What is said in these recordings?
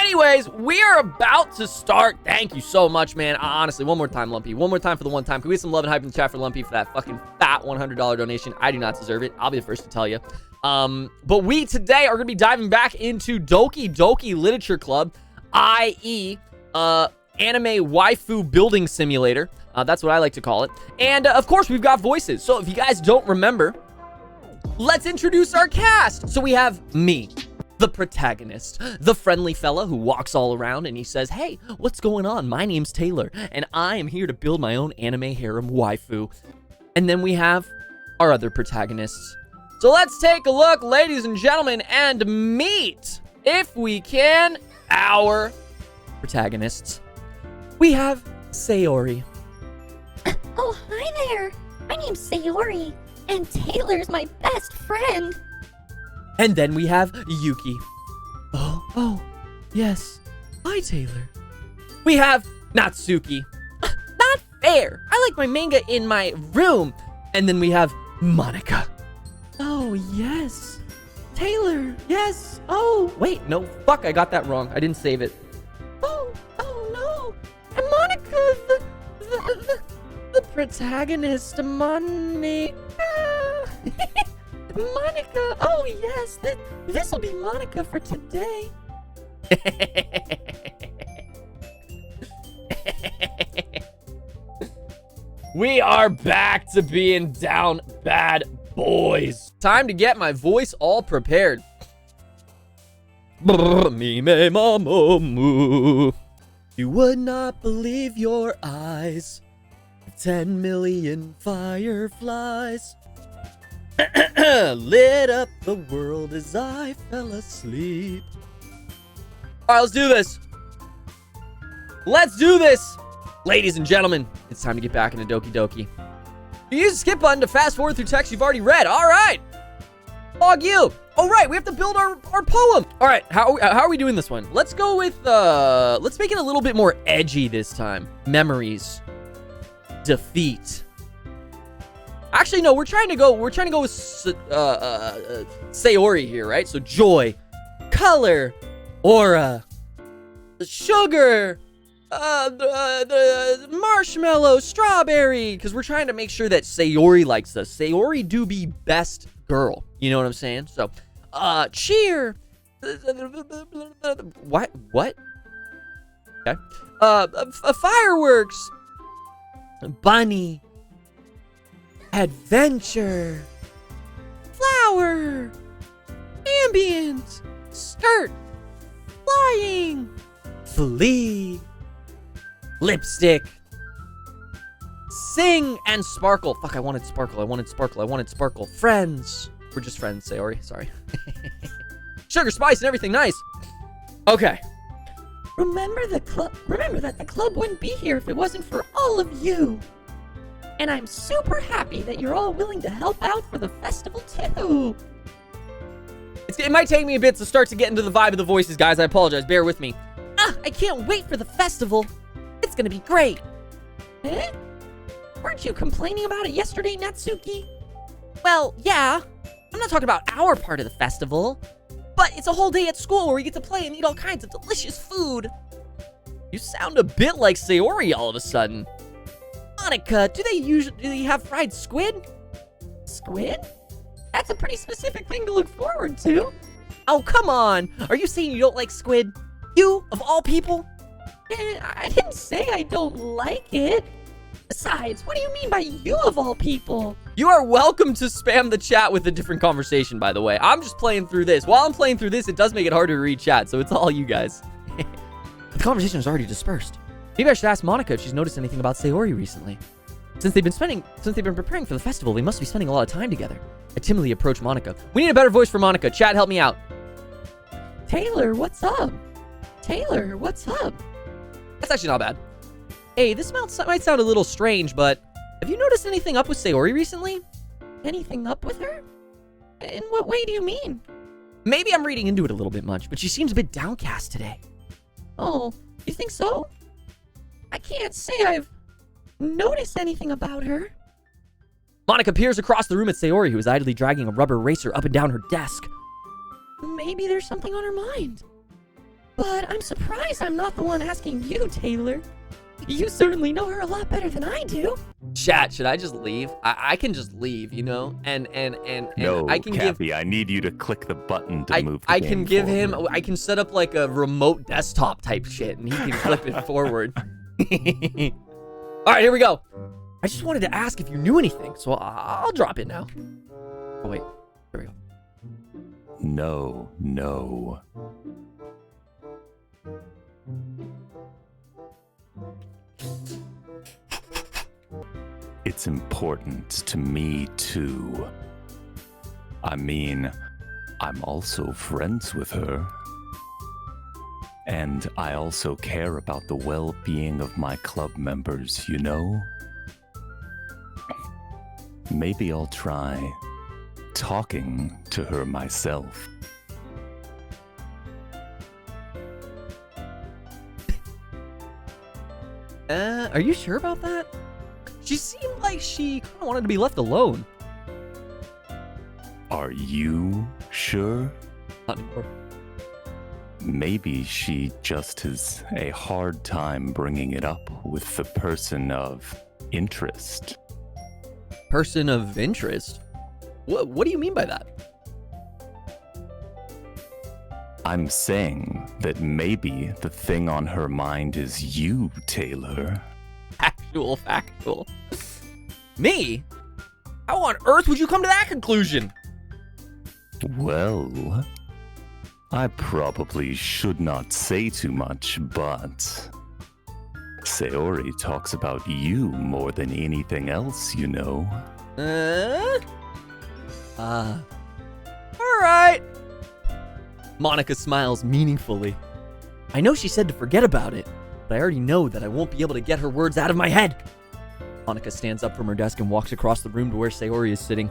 Anyways, we are about to start. Thank you so much, man. Honestly, one more time, Lumpy. One more time for the one time. Can we get some love and hype in the chat for Lumpy for that fucking fat $100 donation? I do not deserve it. I'll be the first to tell you. But we today are going to be diving back into Doki Doki Literature Club, i.e., anime waifu building simulator. That's what I like to call it. And, of course, we've got voices. So if you guys don't remember, let's introduce our cast. So we have me, the protagonist, the friendly fella who walks all around and he says, hey, what's going on? My name's Taylor, and I am here to build my own anime harem waifu. And then we have our other protagonists. So let's take a look, ladies and gentlemen, and meet, if we can, our protagonists. We have Sayori. Oh, hi there. My name's Sayori, and Taylor's my best friend. And then we have Yuki. Oh, yes. Hi, Taylor. We have Natsuki. Not fair. I like my manga in my room. And then we have Monica. Oh, yes. Taylor, yes. Oh, wait, no, fuck, I got that wrong. I didn't save it. Oh, no. And Monica, the protagonist, Monica. Monica, oh yes, this will be Monica for today. We are back to being down bad boys. Time to get my voice all prepared. Me me mama moo. You would not believe your eyes. 10 million fireflies lit up the world as I fell asleep. All right, let's do this. Let's do this. Ladies and gentlemen, it's time to get back into Doki Doki. You use the skip button to fast forward through text you've already read. All right. Log you. All right, we have to build our poem. All right, how are we doing this one? Let's go with, let's make it a little bit more edgy this time. Memories. Defeat. Actually, no, we're trying to go with Sayori here, right? So joy, color, aura, sugar, the marshmallow, strawberry, because we're trying to make sure that Sayori likes us. Sayori do be best girl. You know what I'm saying? So, cheer. What? Okay. Fireworks. Bunny. Adventure. Flower. Ambient. Skirt. Flying. Flee. Lipstick. Sing and sparkle. Fuck, I wanted sparkle. Friends. We're just friends, Sayori. Sorry. Sugar, spice, and everything nice. Okay. Remember that the club wouldn't be here if it wasn't for all of you. And I'm super happy that you're all willing to help out for the festival too. It might take me a bit to start to get into the vibe of the voices, guys. I apologize. Bear with me. I can't wait for the festival. It's gonna be great. Eh? Weren't you complaining about it yesterday, Natsuki? Well, yeah. I'm not talking about our part of the festival, but it's a whole day at school where we get to play and eat all kinds of delicious food. You sound a bit like Sayori all of a sudden. Monica, do they have fried squid? Squid? That's a pretty specific thing to look forward to. Oh, come on. Are you saying you don't like squid? You, of all people? I didn't say I don't like it. Besides, what do you mean by you of all people? You are welcome to spam the chat with a different conversation, by the way. I'm just playing through this. While I'm playing through this, it does make it harder to read chat, so it's all you guys. The conversation is already dispersed. Maybe I should ask Monica if she's noticed anything about Sayori recently. Since they've been preparing for the festival, they must be spending a lot of time together. I timidly approach Monica. We need a better voice for Monica. Chat, help me out. Taylor, what's up? Taylor, what's up? That's actually not bad. Hey, this might sound a little strange, but have you noticed anything up with Sayori recently? Anything up with her? In what way do you mean? Maybe I'm reading into it a little bit much, but she seems a bit downcast today. Oh, you think so? I can't say I've noticed anything about her. Monica peers across the room at Sayori, who is idly dragging a rubber eraser up and down her desk. Maybe there's something on her mind. But I'm surprised I'm not the one asking you, Taylor. You certainly know her a lot better than I do. Chat, should I just leave? I can just leave, you know? And No, I can Cappy, I need you to click the button to move the I game can give him, forward. I can set up like a remote desktop type shit and he can flip it forward. All right, here we go. I just wanted to ask if you knew anything, so I'll drop it now. Oh, wait. There we go. No, no. It's important to me too. I mean, I'm also friends with her. And I also care about the well-being of my club members, you know? Maybe I'll try talking to her myself. Are you sure about that? She seemed like she kind of wanted to be left alone. Are you sure? Not anymore. Maybe she just has a hard time bringing it up with the person of interest. Person of interest? What do you mean by that? I'm saying that maybe the thing on her mind is you, Taylor. Factual. Me? How on earth would you come to that conclusion? Well, I probably should not say too much, but Sayori talks about you more than anything else, you know. Alright. Monica smiles meaningfully. I know she said to forget about it, but I already know that I won't be able to get her words out of my head. Monica stands up from her desk and walks across the room to where Sayori is sitting.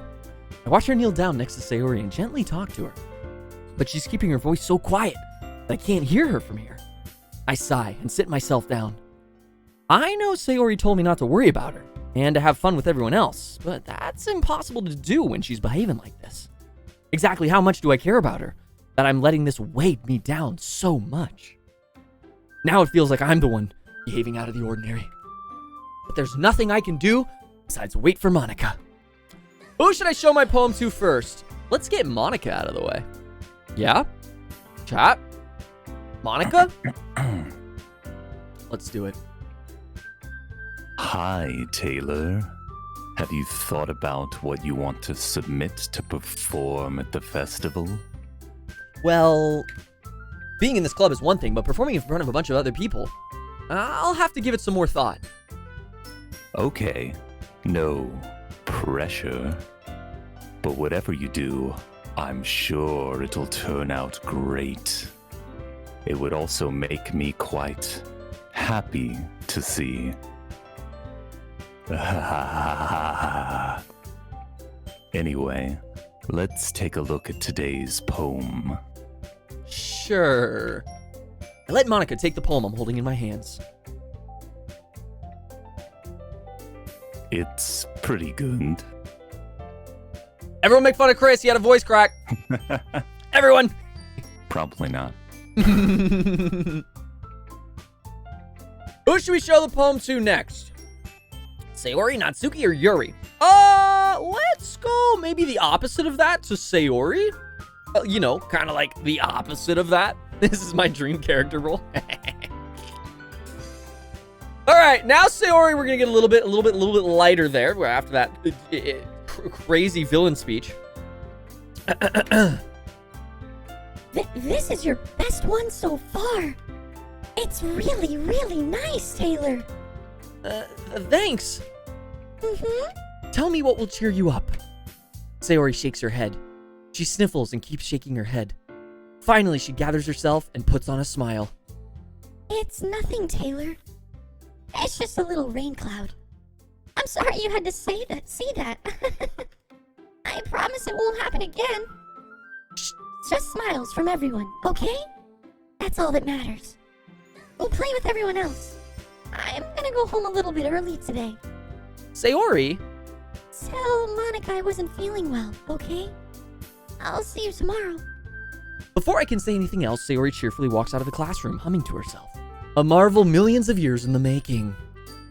I watch her kneel down next to Sayori and gently talk to her. But she's keeping her voice so quiet that I can't hear her from here. I sigh and sit myself down. I know Sayori told me not to worry about her and to have fun with everyone else, but that's impossible to do when she's behaving like this. Exactly how much do I care about her that I'm letting this weigh me down so much? Now it feels like I'm the one behaving out of the ordinary. But there's nothing I can do besides wait for Monica. Who should I show my poem to first? Let's get Monica out of the way. Yeah? Chat? Monica? Let's do it. Hi, Taylor. Have you thought about what you want to submit to perform at the festival? Well, being in this club is one thing, but performing in front of a bunch of other people, I'll have to give it some more thought. Okay, no pressure. But whatever you do, I'm sure it'll turn out great. It would also make me quite happy to see. Anyway, let's take a look at today's poem. Sure. I let Monica take the poem I'm holding in my hands. It's pretty good. Everyone make fun of Chris, he had a voice crack. Everyone! Probably not. Who should we show the poem to next? Sayori, Natsuki, or Yuri? Let's go maybe the opposite of that to Sayori. You know, kind of like the opposite of that. This is my dream character role. All right, now Sayori, we're gonna get a little bit lighter there. After that crazy villain speech. This is your best one so far. It's really, really nice, Taylor. Thanks. Tell me what will cheer you up. Sayori shakes her head. She sniffles and keeps shaking her head. Finally, she gathers herself and puts on a smile. It's nothing, Taylor. It's just a little rain cloud. I'm sorry you had to see that. I promise it won't happen again. Shh, just smiles from everyone, okay? That's all that matters. We'll play with everyone else. I'm gonna go home a little bit early today. Sayori? Tell Monica I wasn't feeling well, okay? I'll see you tomorrow. Before I can say anything else, Sayori cheerfully walks out of the classroom, humming to herself. A marvel millions of years in the making,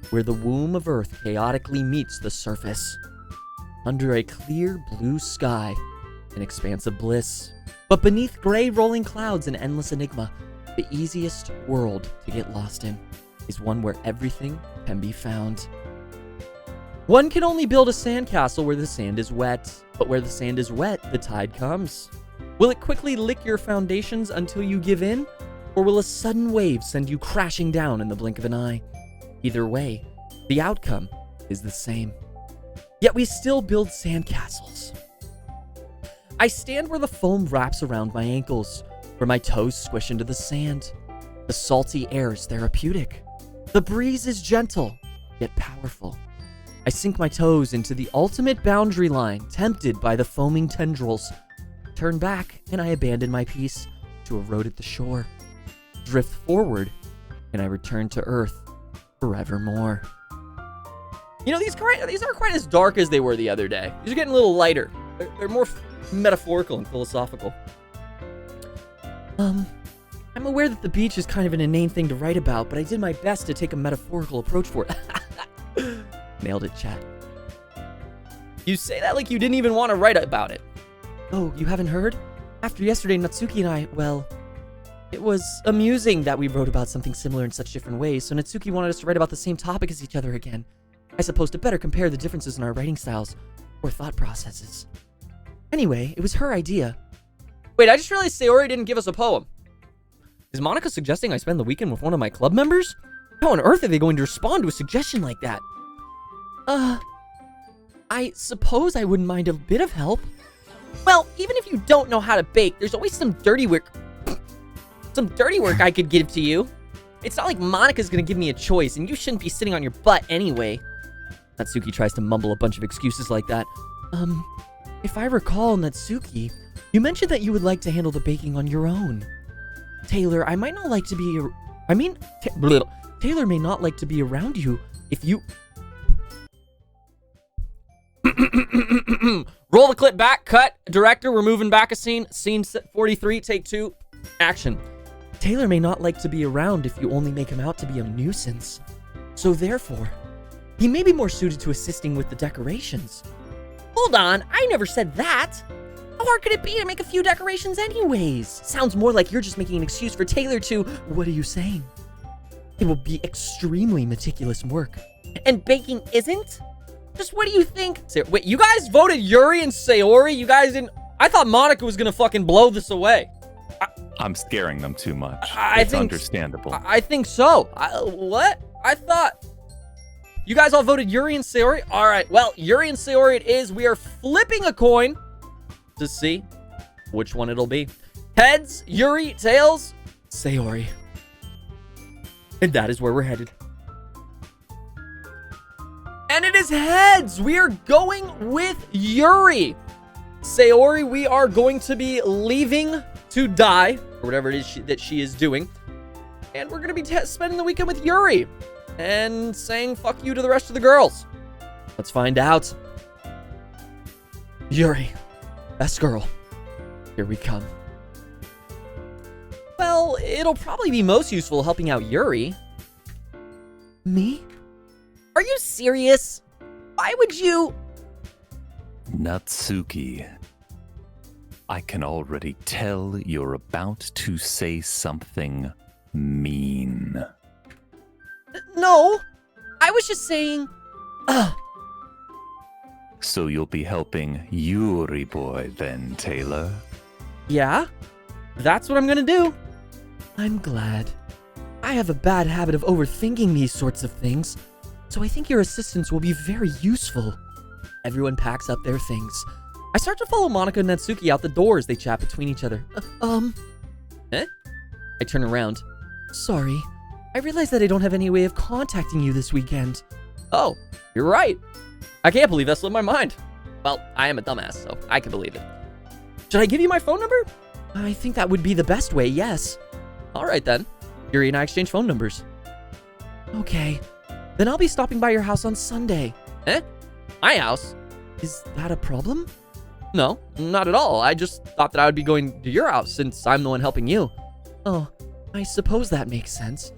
where the womb of Earth chaotically meets the surface. Under a clear blue sky, an expanse of bliss. But beneath gray rolling clouds and endless enigma, the easiest world to get lost in is one where everything can be found. One can only build a sandcastle where the sand is wet, but where the sand is wet, the tide comes. Will it quickly lick your foundations until you give in? Or will a sudden wave send you crashing down in the blink of an eye? Either way, the outcome is the same. Yet we still build sandcastles. I stand where the foam wraps around my ankles, where my toes squish into the sand. The salty air is therapeutic. The breeze is gentle, yet powerful. I sink my toes into the ultimate boundary line, tempted by the foaming tendrils. Turn back, and I abandon my piece to erode at the shore. Drift forward, and I return to Earth forevermore. You know, these aren't quite as dark as they were the other day. These are getting a little lighter. They're more metaphorical and philosophical. I'm aware that the beach is kind of an inane thing to write about, but I did my best to take a metaphorical approach for it. Nailed it, chat. You say that like you didn't even want to write about it. Oh, you haven't heard? After yesterday, Natsuki and I, well, it was amusing that we wrote about something similar in such different ways, so Natsuki wanted us to write about the same topic as each other again. I suppose to better compare the differences in our writing styles or thought processes. Anyway, it was her idea. Wait, I just realized Sayori didn't give us a poem. Is Monica suggesting I spend the weekend with one of my club members? How on earth are they going to respond to a suggestion like that? I suppose I wouldn't mind a bit of help. Well, even if you don't know how to bake, there's always some dirty work I could give to you. It's not like Monica's gonna give me a choice, and you shouldn't be sitting on your butt anyway. Natsuki tries to mumble a bunch of excuses like that. If I recall, Natsuki, you mentioned that you would like to handle the baking on your own. Taylor, I might not like to be... Taylor may not like to be around you if you... Roll the clip back, cut. Director, we're moving back a scene. Scene 43, take 2, action. Taylor may not like to be around if you only make him out to be a nuisance. So therefore, he may be more suited to assisting with the decorations. Hold on, I never said that. How hard could it be to make a few decorations anyways? Sounds more like you're just making an excuse for Taylor to... What are you saying? It will be extremely meticulous work. And baking isn't? Just what do you think? Wait, you guys voted Yuri and Sayori? You guys didn't... I thought Monica was gonna fucking blow this away. I'm scaring them too much. It's understandable. I think so. What? I thought... You guys all voted Yuri and Sayori? Alright, well, Yuri and Sayori it is. We are flipping a coin to see which one it'll be. Heads, Yuri. Tails, Sayori. And that is where we're headed. And it is heads. We are going with Yuri. Sayori, we are going to be leaving to die, or whatever it is that she is doing. And we're going to be spending the weekend with Yuri and saying fuck you to the rest of the girls. Let's find out. Yuri, best girl, here we come. Well, it'll probably be most useful helping out Yuri. Me? Are you serious? Why would you? Natsuki, I can already tell you're about to say something mean. No, I was just saying, So you'll be helping Yuri boy then, Taylor? Yeah, that's what I'm gonna do. I'm glad. I have a bad habit of overthinking these sorts of things, so I think your assistance will be very useful. Everyone packs up their things. I start to follow Monica and Natsuki out the door as they chat between each other. Eh? I turn around. Sorry, I realize that I don't have any way of contacting you this weekend. Oh, you're right. I can't believe that slipped my mind. Well, I am a dumbass, so I can believe it. Should I give you my phone number? I think that would be the best way, yes. All right, then. Yuri and I exchange phone numbers. Okay, then I'll be stopping by your house on Sunday. Eh? My house? Is that a problem? No, not at all. I just thought that I would be going to your house since I'm the one helping you. Oh, I suppose that makes sense.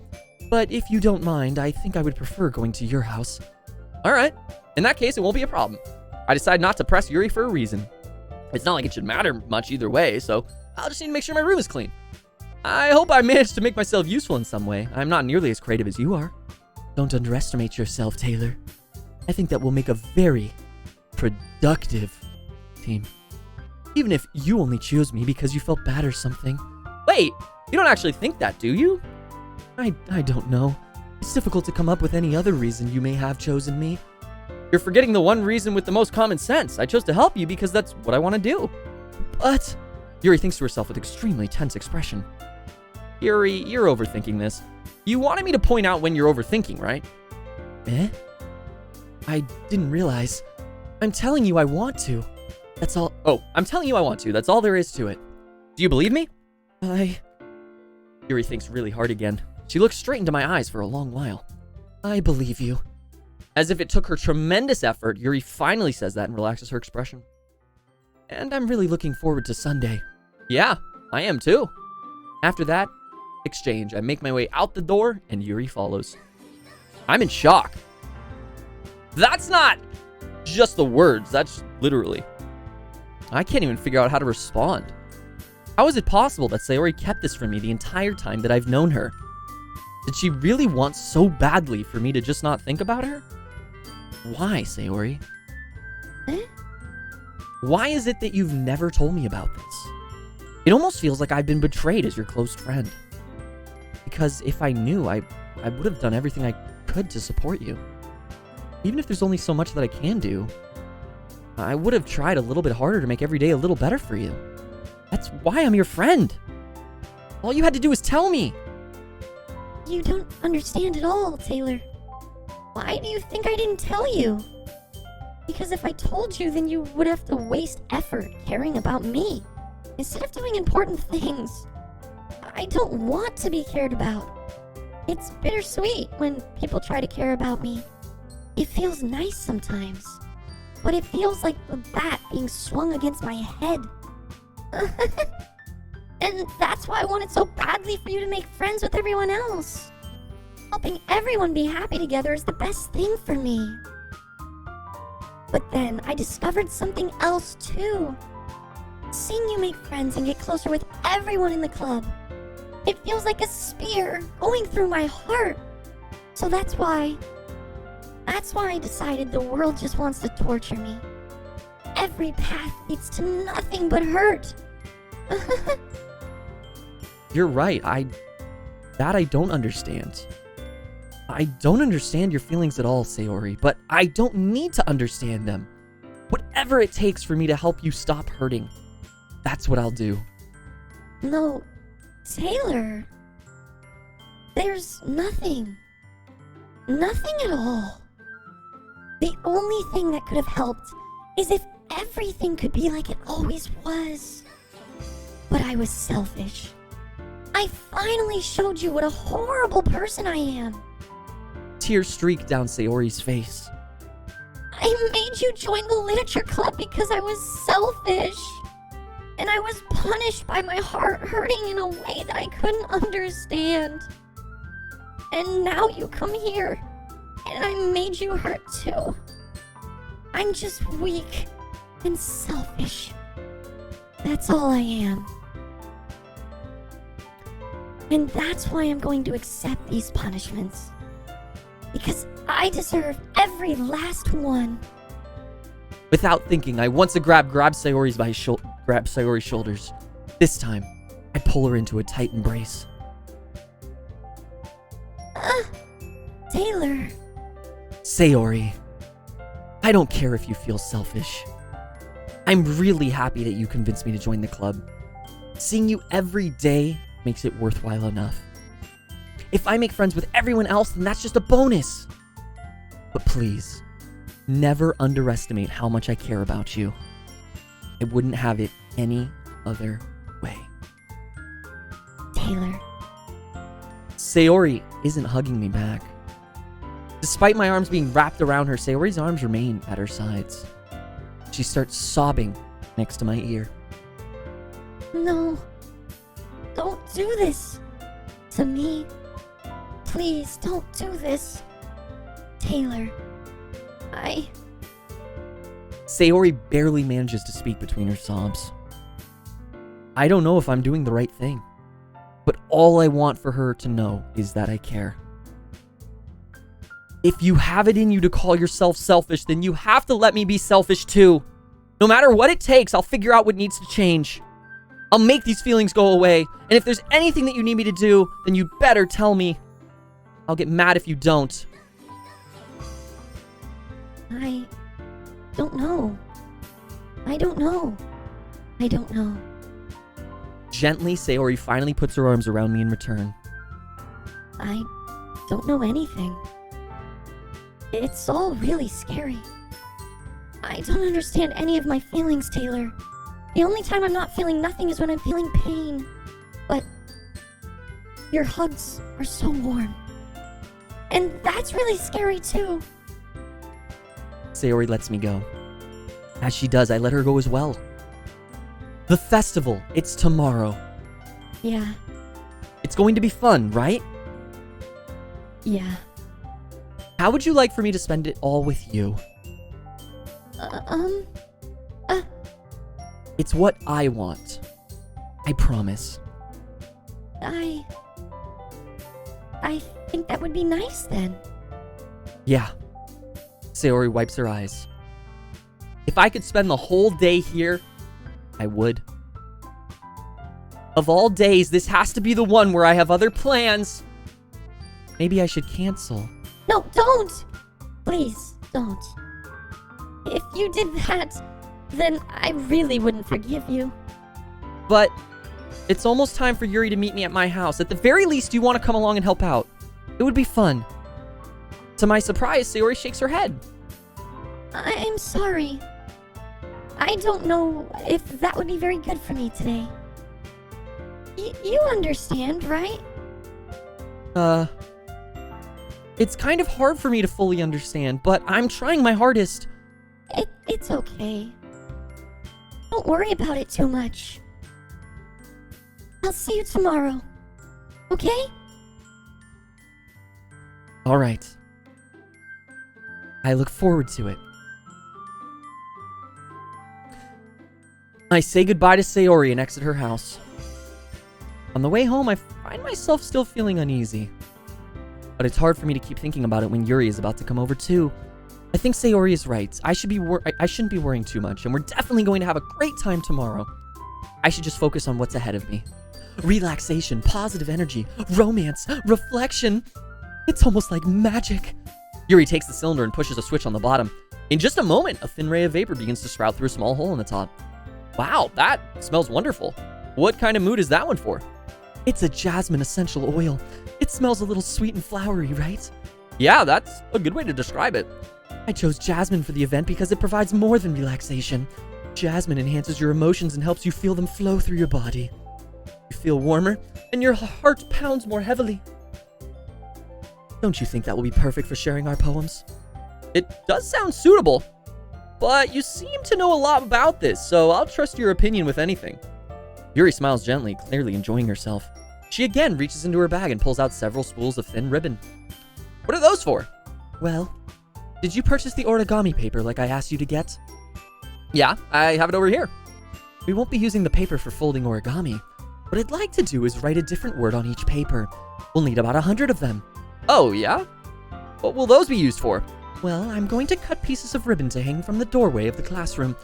But if you don't mind, I think I would prefer going to your house. All right. In that case, it won't be a problem. I decided not to press Yuri for a reason. It's not like it should matter much either way, so I'll just need to make sure my room is clean. I hope I managed to make myself useful in some way. I'm not nearly as creative as you are. Don't underestimate yourself, Taylor. I think that will make a very productive team. Even if you only chose me because you felt bad or something. Wait, you don't actually think that, do you? I don't know. It's difficult to come up with any other reason you may have chosen me. You're forgetting the one reason with the most common sense. I chose to help you because that's what I want to do. But... Yuri thinks to herself with extremely tense expression. Yuri, you're overthinking this. You wanted me to point out when you're overthinking, right? Eh? I didn't realize. I'm telling you I want to. That's all. Oh, I'm telling you I want to. That's all there is to it. Do you believe me? Yuri thinks really hard again. She looks straight into my eyes for a long while. I believe you. As if it took her tremendous effort, Yuri finally says that and relaxes her expression. And I'm really looking forward to Sunday. Yeah, I am too. After that exchange, I make my way out the door and Yuri follows. I'm in shock. That's not just the words, that's literally. I can't even figure out how to respond. How is it possible that Sayori kept this from me the entire time that I've known her? Did she really want so badly for me to just not think about her? Why, Sayori? Eh? Why is it that you've never told me about this? It almost feels like I've been betrayed as your close friend. Because if I knew, I would have done everything I could to support you. Even if there's only so much that I can do, I would have tried a little bit harder to make every day a little better for you. That's why I'm your friend. All you had to do was tell me. You don't understand at all, Taylor. Why do you think I didn't tell you? Because if I told you, then you would have to waste effort caring about me, instead of doing important things. I don't want to be cared about. It's bittersweet when people try to care about me. It feels nice sometimes, but it feels like a bat being swung against my head. And that's why I wanted so badly for you to make friends with everyone else. Helping everyone be happy together is the best thing for me. But then I discovered something else too. Seeing you make friends and get closer with everyone in the club, it feels like a spear going through my heart. So that's why I decided the world just wants to torture me. Every path leads to nothing but hurt. You're right. I don't understand. I don't understand your feelings at all, Sayori, but I don't need to understand them. Whatever it takes for me to help you stop hurting, that's what I'll do. No, Taylor. There's nothing. Nothing at all. The only thing that could have helped is if everything could be like it always was. But I was selfish. I finally showed you what a horrible person I am. Tears streak down Sayori's face. I made you join the literature club because I was selfish. And I was punished by my heart hurting in a way that I couldn't understand. And now you come here, and I made you hurt too. I'm just weak and selfish. That's all I am. And that's why I'm going to accept these punishments. Because I deserve every last one. Without thinking, I once grabbed Sayori's shoulders. This time, I pull her into a tight embrace. Taylor. Sayori, I don't care if you feel selfish. I'm really happy that you convinced me to join the club. Seeing you every day makes it worthwhile enough. If I make friends with everyone else, then that's just a bonus. But please, never underestimate how much I care about you. I wouldn't have it any other way. Taylor. Sayori isn't hugging me back. Despite my arms being wrapped around her, Sayori's arms remain at her sides. She starts sobbing next to my ear. No. Don't do this. To me. Please, don't do this. Taylor. Sayori barely manages to speak between her sobs. I don't know if I'm doing the right thing, but all I want for her to know is that I care. If you have it in you to call yourself selfish, then you have to let me be selfish too. No matter what it takes, I'll figure out what needs to change. I'll make these feelings go away, and if there's anything that you need me to do, then you better tell me. I'll get mad if you don't. I don't know. I don't know. I don't know. Gently, Sayori finally puts her arms around me in return. I don't know anything. It's all really scary. I don't understand any of my feelings, Taylor. The only time I'm not feeling nothing is when I'm feeling pain. But your hugs are so warm. And that's really scary too. Sayori lets me go. As she does, I let her go as well. The festival, it's tomorrow. Yeah. It's going to be fun, right? Yeah. How would you like for me to spend it all with you? It's what I want. I promise. I think that would be nice then. Yeah. Sayori wipes her eyes. If I could spend the whole day here, I would. Of all days, this has to be the one where I have other plans. Maybe I should cancel. No, don't! Please, don't. If you did that, then I really wouldn't forgive you. But it's almost time for Yuri to meet me at my house. At the very least, you want to come along and help out. It would be fun. To my surprise, Sayori shakes her head. I'm sorry. I don't know if that would be very good for me today. You understand, right? It's kind of hard for me to fully understand, but I'm trying my hardest. It's okay. Don't worry about it too much. I'll see you tomorrow. Okay? All right. I look forward to it. I say goodbye to Sayori and exit her house. On the way home, I find myself still feeling uneasy. But it's hard for me to keep thinking about it when Yuri is about to come over too. I think Sayori is right. I shouldn't be worrying too much, and we're definitely going to have a great time tomorrow. I should just focus on what's ahead of me. Relaxation, positive energy, romance, reflection. It's almost like magic. Yuri takes the cylinder and pushes a switch on the bottom. In just a moment, a thin ray of vapor begins to sprout through a small hole in the top. Wow, that smells wonderful. What kind of mood is that one for? It's a jasmine essential oil. It smells a little sweet and flowery, right? Yeah, that's a good way to describe it. I chose jasmine for the event because it provides more than relaxation. Jasmine enhances your emotions and helps you feel them flow through your body. You feel warmer, and your heart pounds more heavily. Don't you think that will be perfect for sharing our poems? It does sound suitable, but you seem to know a lot about this, so I'll trust your opinion with anything. Yuri smiles gently, clearly enjoying herself. She again reaches into her bag and pulls out several spools of thin ribbon. What are those for? Well, did you purchase the origami paper like I asked you to get? Yeah, I have it over here. We won't be using the paper for folding origami. What I'd like to do is write a different word on each paper. We'll need about 100 of them. Oh, yeah? What will those be used for? Well, I'm going to cut pieces of ribbon to hang from the doorway of the classroom.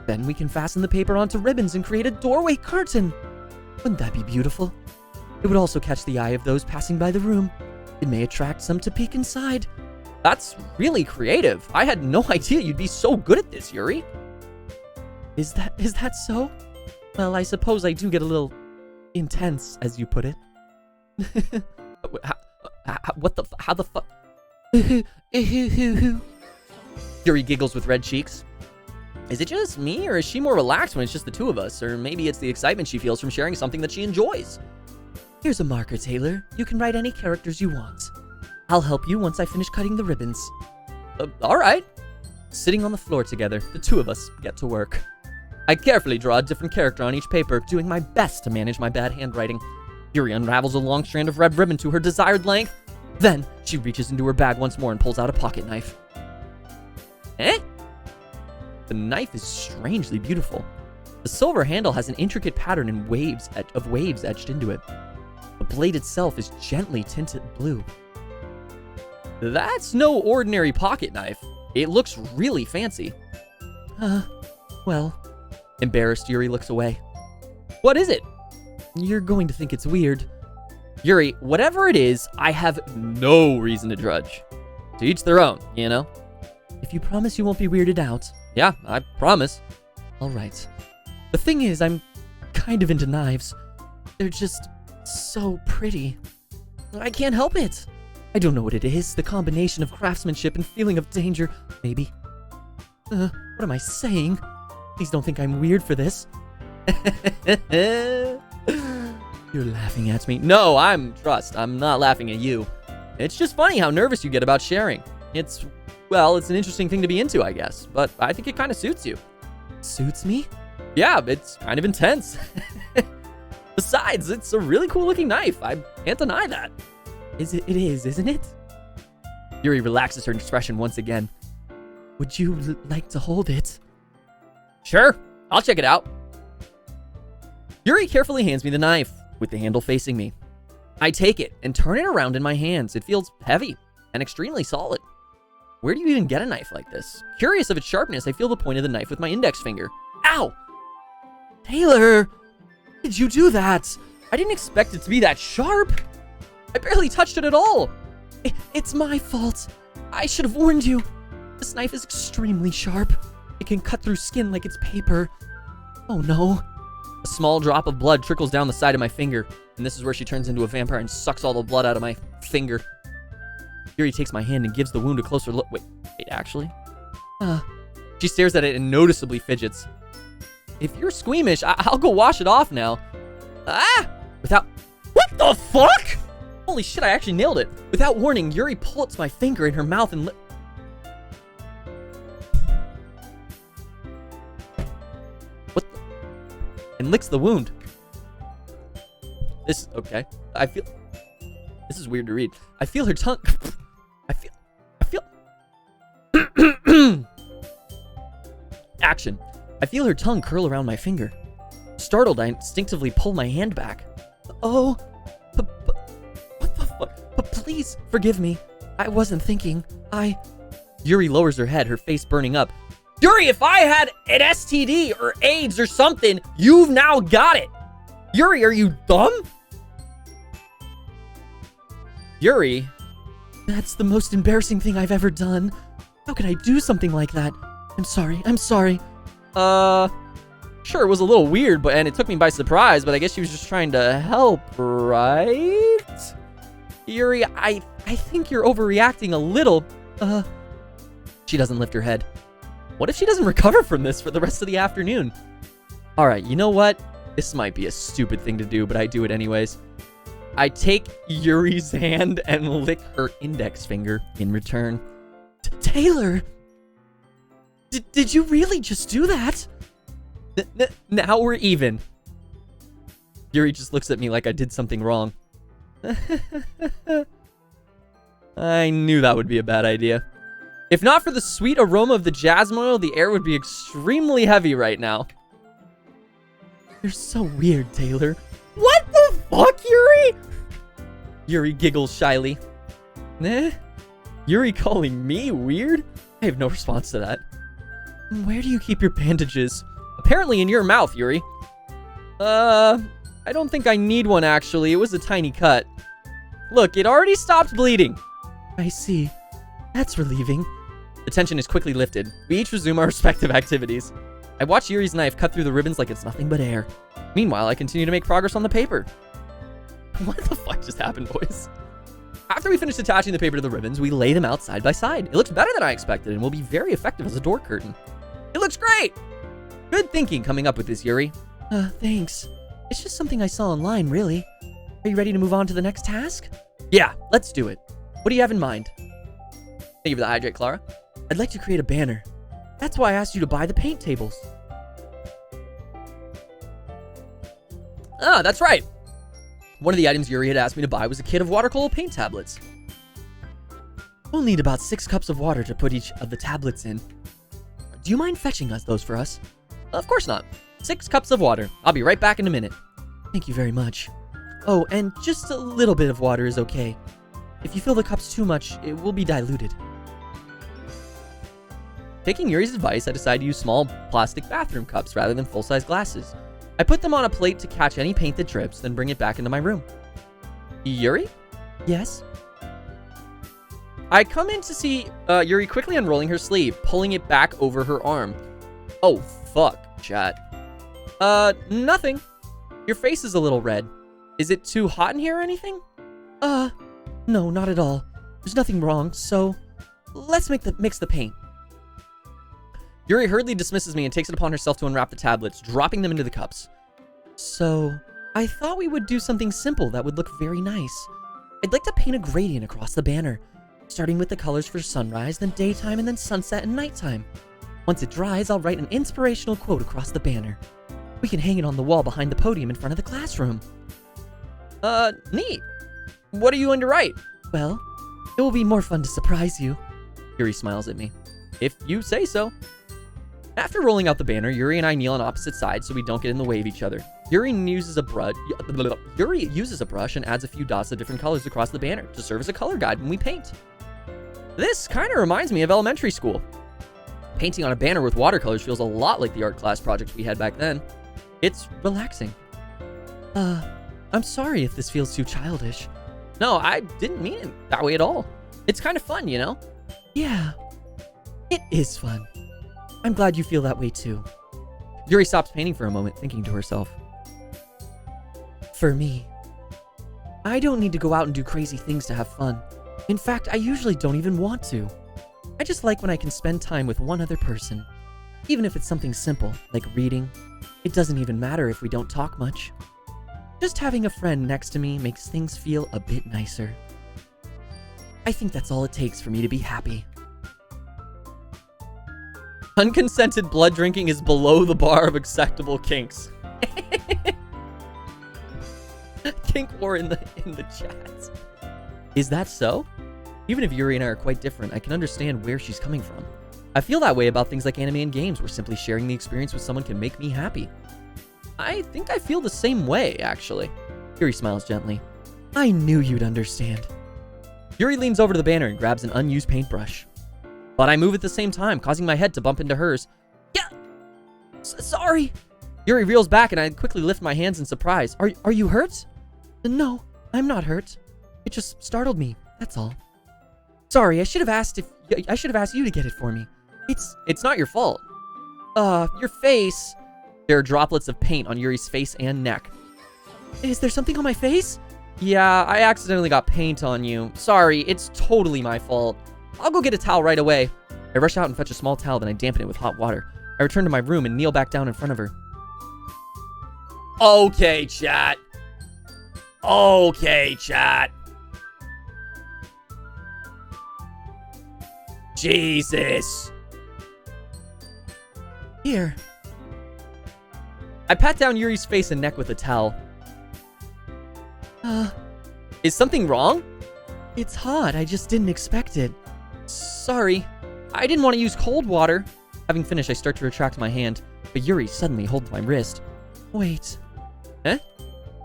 Then we can fasten the paper onto ribbons and create a doorway curtain. Wouldn't that be beautiful? It would also catch the eye of those passing by the room. It may attract some to peek inside. That's really creative. I had no idea you'd be so good at this, Yuri. Is that so? Well, I suppose I do get a little intense, as you put it. How the fuck? Yuri giggles with red cheeks. Is it just me, or is she more relaxed when it's just the two of us? Or maybe it's the excitement she feels from sharing something that she enjoys. Here's a marker, Taylor. You can write any characters you want. I'll help you once I finish cutting the ribbons. All right. Sitting on the floor together, the two of us get to work. I carefully draw a different character on each paper, doing my best to manage my bad handwriting. Yuri unravels a long strand of red ribbon to her desired length. Then, she reaches into her bag once more and pulls out a pocket knife. Eh? The knife is strangely beautiful. The silver handle has an intricate pattern of waves etched into it. The blade itself is gently tinted blue. That's no ordinary pocket knife. It looks really fancy. Well, embarrassed, Yuri looks away. What is it? You're going to think it's weird. Yuri, whatever it is, I have no reason to judge. To each their own, you know? If you promise you won't be weirded out. Yeah, I promise. All right. The thing is, I'm kind of into knives. They're just so pretty. I can't help it. I don't know what it is, the combination of craftsmanship and feeling of danger, maybe. What am I saying? Please don't think I'm weird for this. You're laughing at me. No, I'm not laughing at you. It's just funny how nervous you get about sharing. It's an interesting thing to be into, I guess. But I think it kind of suits you. Suits me? Yeah, it's kind of intense. Besides, it's a really cool looking knife. I can't deny that. It is, isn't it? Yuri relaxes her expression once again. Would you like to hold it? Sure, I'll check it out. Yuri carefully hands me the knife, with the handle facing me. I take it and turn it around in my hands. It feels heavy and extremely solid. Where do you even get a knife like this? Curious of its sharpness, I feel the point of the knife with my index finger. Ow! Taylor! Did you do that? I didn't expect it to be that sharp. I barely touched it at all. It's my fault. I should have warned you. This knife is extremely sharp. It can cut through skin like it's paper. Oh no. A small drop of blood trickles down the side of my finger, and this is where she turns into a vampire and sucks all the blood out of my finger. Yuri takes my hand and gives the wound a closer look. Wait, actually? She stares at it and noticeably fidgets. If you're squeamish, I'll go wash it off now. What the fuck? Holy shit, I actually nailed it. Without warning, Yuri pulls my finger in her mouth and licks the wound. Okay. This is weird to read. I feel her tongue. Action. I feel her tongue curl around my finger. Startled, I instinctively pull my hand back. Oh, what the fuck? But please forgive me. I wasn't thinking. Yuri lowers her head, her face burning up. Yuri, if I had an STD or AIDS or something, you've now got it. Yuri, are you dumb? Yuri, that's the most embarrassing thing I've ever done. How could I do something like that? I'm sorry. Sure, it was a little weird, and it took me by surprise, but I guess she was just trying to help, right? Yuri, I think you're overreacting a little. She doesn't lift her head. What if she doesn't recover from this for the rest of the afternoon? All right, you know what? This might be a stupid thing to do, but I do it anyways. I take Yuri's hand and lick her index finger in return. Taylor! Did you really just do that? Now we're even. Yuri just looks at me like I did something wrong. I knew that would be a bad idea. If not for the sweet aroma of the jasmine oil, the air would be extremely heavy right now. You're so weird, Taylor. What the fuck, Yuri? Yuri giggles shyly. Yuri calling me weird? I have no response to that. Where do you keep your bandages? Apparently in your mouth, Yuri. I don't think I need one, actually. It was a tiny cut. Look, it already stopped bleeding. I see. That's relieving. The tension is quickly lifted. We each resume our respective activities. I watch Yuri's knife cut through the ribbons like it's nothing but air. Meanwhile, I continue to make progress on the paper. What the fuck just happened, boys? After we finish attaching the paper to the ribbons, we lay them out side by side. It looks better than I expected and will be very effective as a door curtain. It looks great! Good thinking coming up with this, Yuri. Thanks. It's just something I saw online, really. Are you ready to move on to the next task? Yeah, let's do it. What do you have in mind? Thank you for the hydrate, Clara. I'd like to create a banner. That's why I asked you to buy the paint tables. Ah, that's right. One of the items Yuri had asked me to buy was a kit of watercolor paint tablets. We'll need about 6 cups of water to put each of the tablets in. Do you mind fetching us those for us? Of course not. 6 cups of water. I'll be right back in a minute. Thank you very much. Oh, and just a little bit of water is okay. If you fill the cups too much, it will be diluted. Taking Yuri's advice, I decided to use small plastic bathroom cups rather than full-size glasses. I put them on a plate to catch any paint that drips, then bring it back into my room. Yuri? Yes? I come in to see Yuri quickly unrolling her sleeve, pulling it back over her arm. Oh, fuck, chat. Nothing. Your face is a little red. Is it too hot in here or anything? No, not at all. There's nothing wrong, so let's mix the paint. Yuri hurriedly dismisses me and takes it upon herself to unwrap the tablets, dropping them into the cups. So, I thought we would do something simple that would look very nice. I'd like to paint a gradient across the banner, starting with the colors for sunrise, then daytime, and then sunset and nighttime. Once it dries, I'll write an inspirational quote across the banner. We can hang it on the wall behind the podium in front of the classroom. Neat. What are you going to write? Well, it will be more fun to surprise you. Yuri smiles at me. If you say so. After rolling out the banner, Yuri and I kneel on opposite sides so we don't get in the way of each other. Yuri uses a brush and adds a few dots of different colors across the banner to serve as a color guide when we paint. This kind of reminds me of elementary school. Painting on a banner with watercolors feels a lot like the art class project we had back then. It's relaxing. I'm sorry if this feels too childish. No, I didn't mean it that way at all. It's kind of fun, you know? Yeah, it is fun. I'm glad you feel that way too. Yuri stops painting for a moment, thinking to herself. For me, I don't need to go out and do crazy things to have fun. In fact, I usually don't even want to. I just like when I can spend time with one other person. Even if it's something simple, like reading. It doesn't even matter if we don't talk much. Just having a friend next to me makes things feel a bit nicer. I think that's all it takes for me to be happy. Unconsented blood drinking is below the bar of acceptable kinks. Kink war in the chat. Is that so? Even if Yuri and I are quite different, I can understand where she's coming from. I feel that way about things like anime and games, where simply sharing the experience with someone can make me happy. I think I feel the same way, actually. Yuri smiles gently. I knew you'd understand. Yuri leans over to the banner and grabs an unused paintbrush. But I move at the same time, causing my head to bump into hers. Yeah! Sorry! Yuri reels back and I quickly lift my hands in surprise. Are you hurt? No, I'm not hurt. It just startled me, that's all. Sorry, I should have asked you to get it for me. It's not your fault. Your face. There are droplets of paint on Yuri's face and neck. Is there something on my face? Yeah, I accidentally got paint on you. Sorry, it's totally my fault. I'll go get a towel right away. I rush out and fetch a small towel, then I dampen it with hot water. I return to my room and kneel back down in front of her. Okay, chat. Okay, chat. Jesus. Here. I pat down Yuri's face and neck with a towel. Is something wrong? It's hot. I just didn't expect it. Sorry. I didn't want to use cold water. Having finished, I start to retract my hand, but Yuri suddenly holds my wrist. Wait. Eh?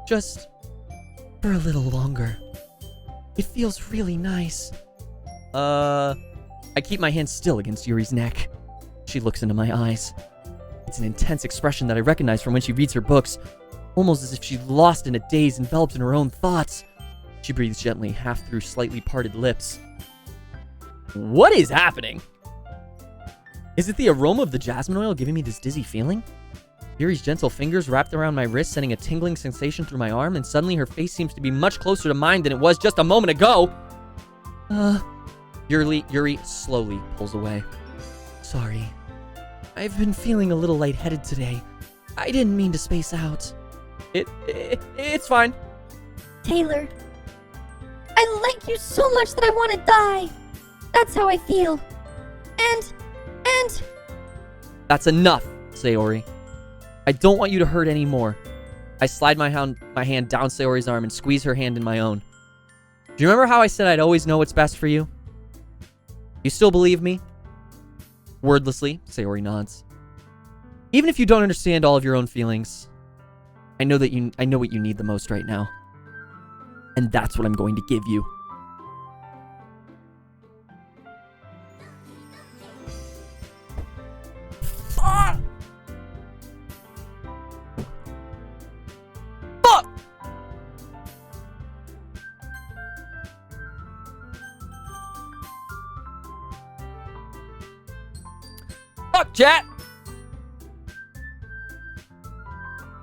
Just for a little longer. It feels really nice. I keep my hand still against Yuri's neck. She looks into my eyes. It's an intense expression that I recognize from when she reads her books, almost as if she's lost in a daze, enveloped in her own thoughts. She breathes gently, half through slightly parted lips. What is happening? Is it the aroma of the jasmine oil giving me this dizzy feeling? Yuri's gentle fingers wrapped around my wrist, sending a tingling sensation through my arm, and suddenly her face seems to be much closer to mine than it was just a moment ago. Yuri slowly pulls away. Sorry. I've been feeling a little lightheaded today. I didn't mean to space out. It's fine. Taylor, I like you so much that I want to die. That's how I feel. And... That's enough, Sayori. I don't want you to hurt anymore. I slide my hand down Sayori's arm and squeeze her hand in my own. Do you remember how I said I'd always know what's best for you? You still believe me? Wordlessly, Sayori nods. Even if you don't understand all of your own feelings, I know what you need the most right now. And that's what I'm going to give you. Fuck! Fuck! Fuck, chat!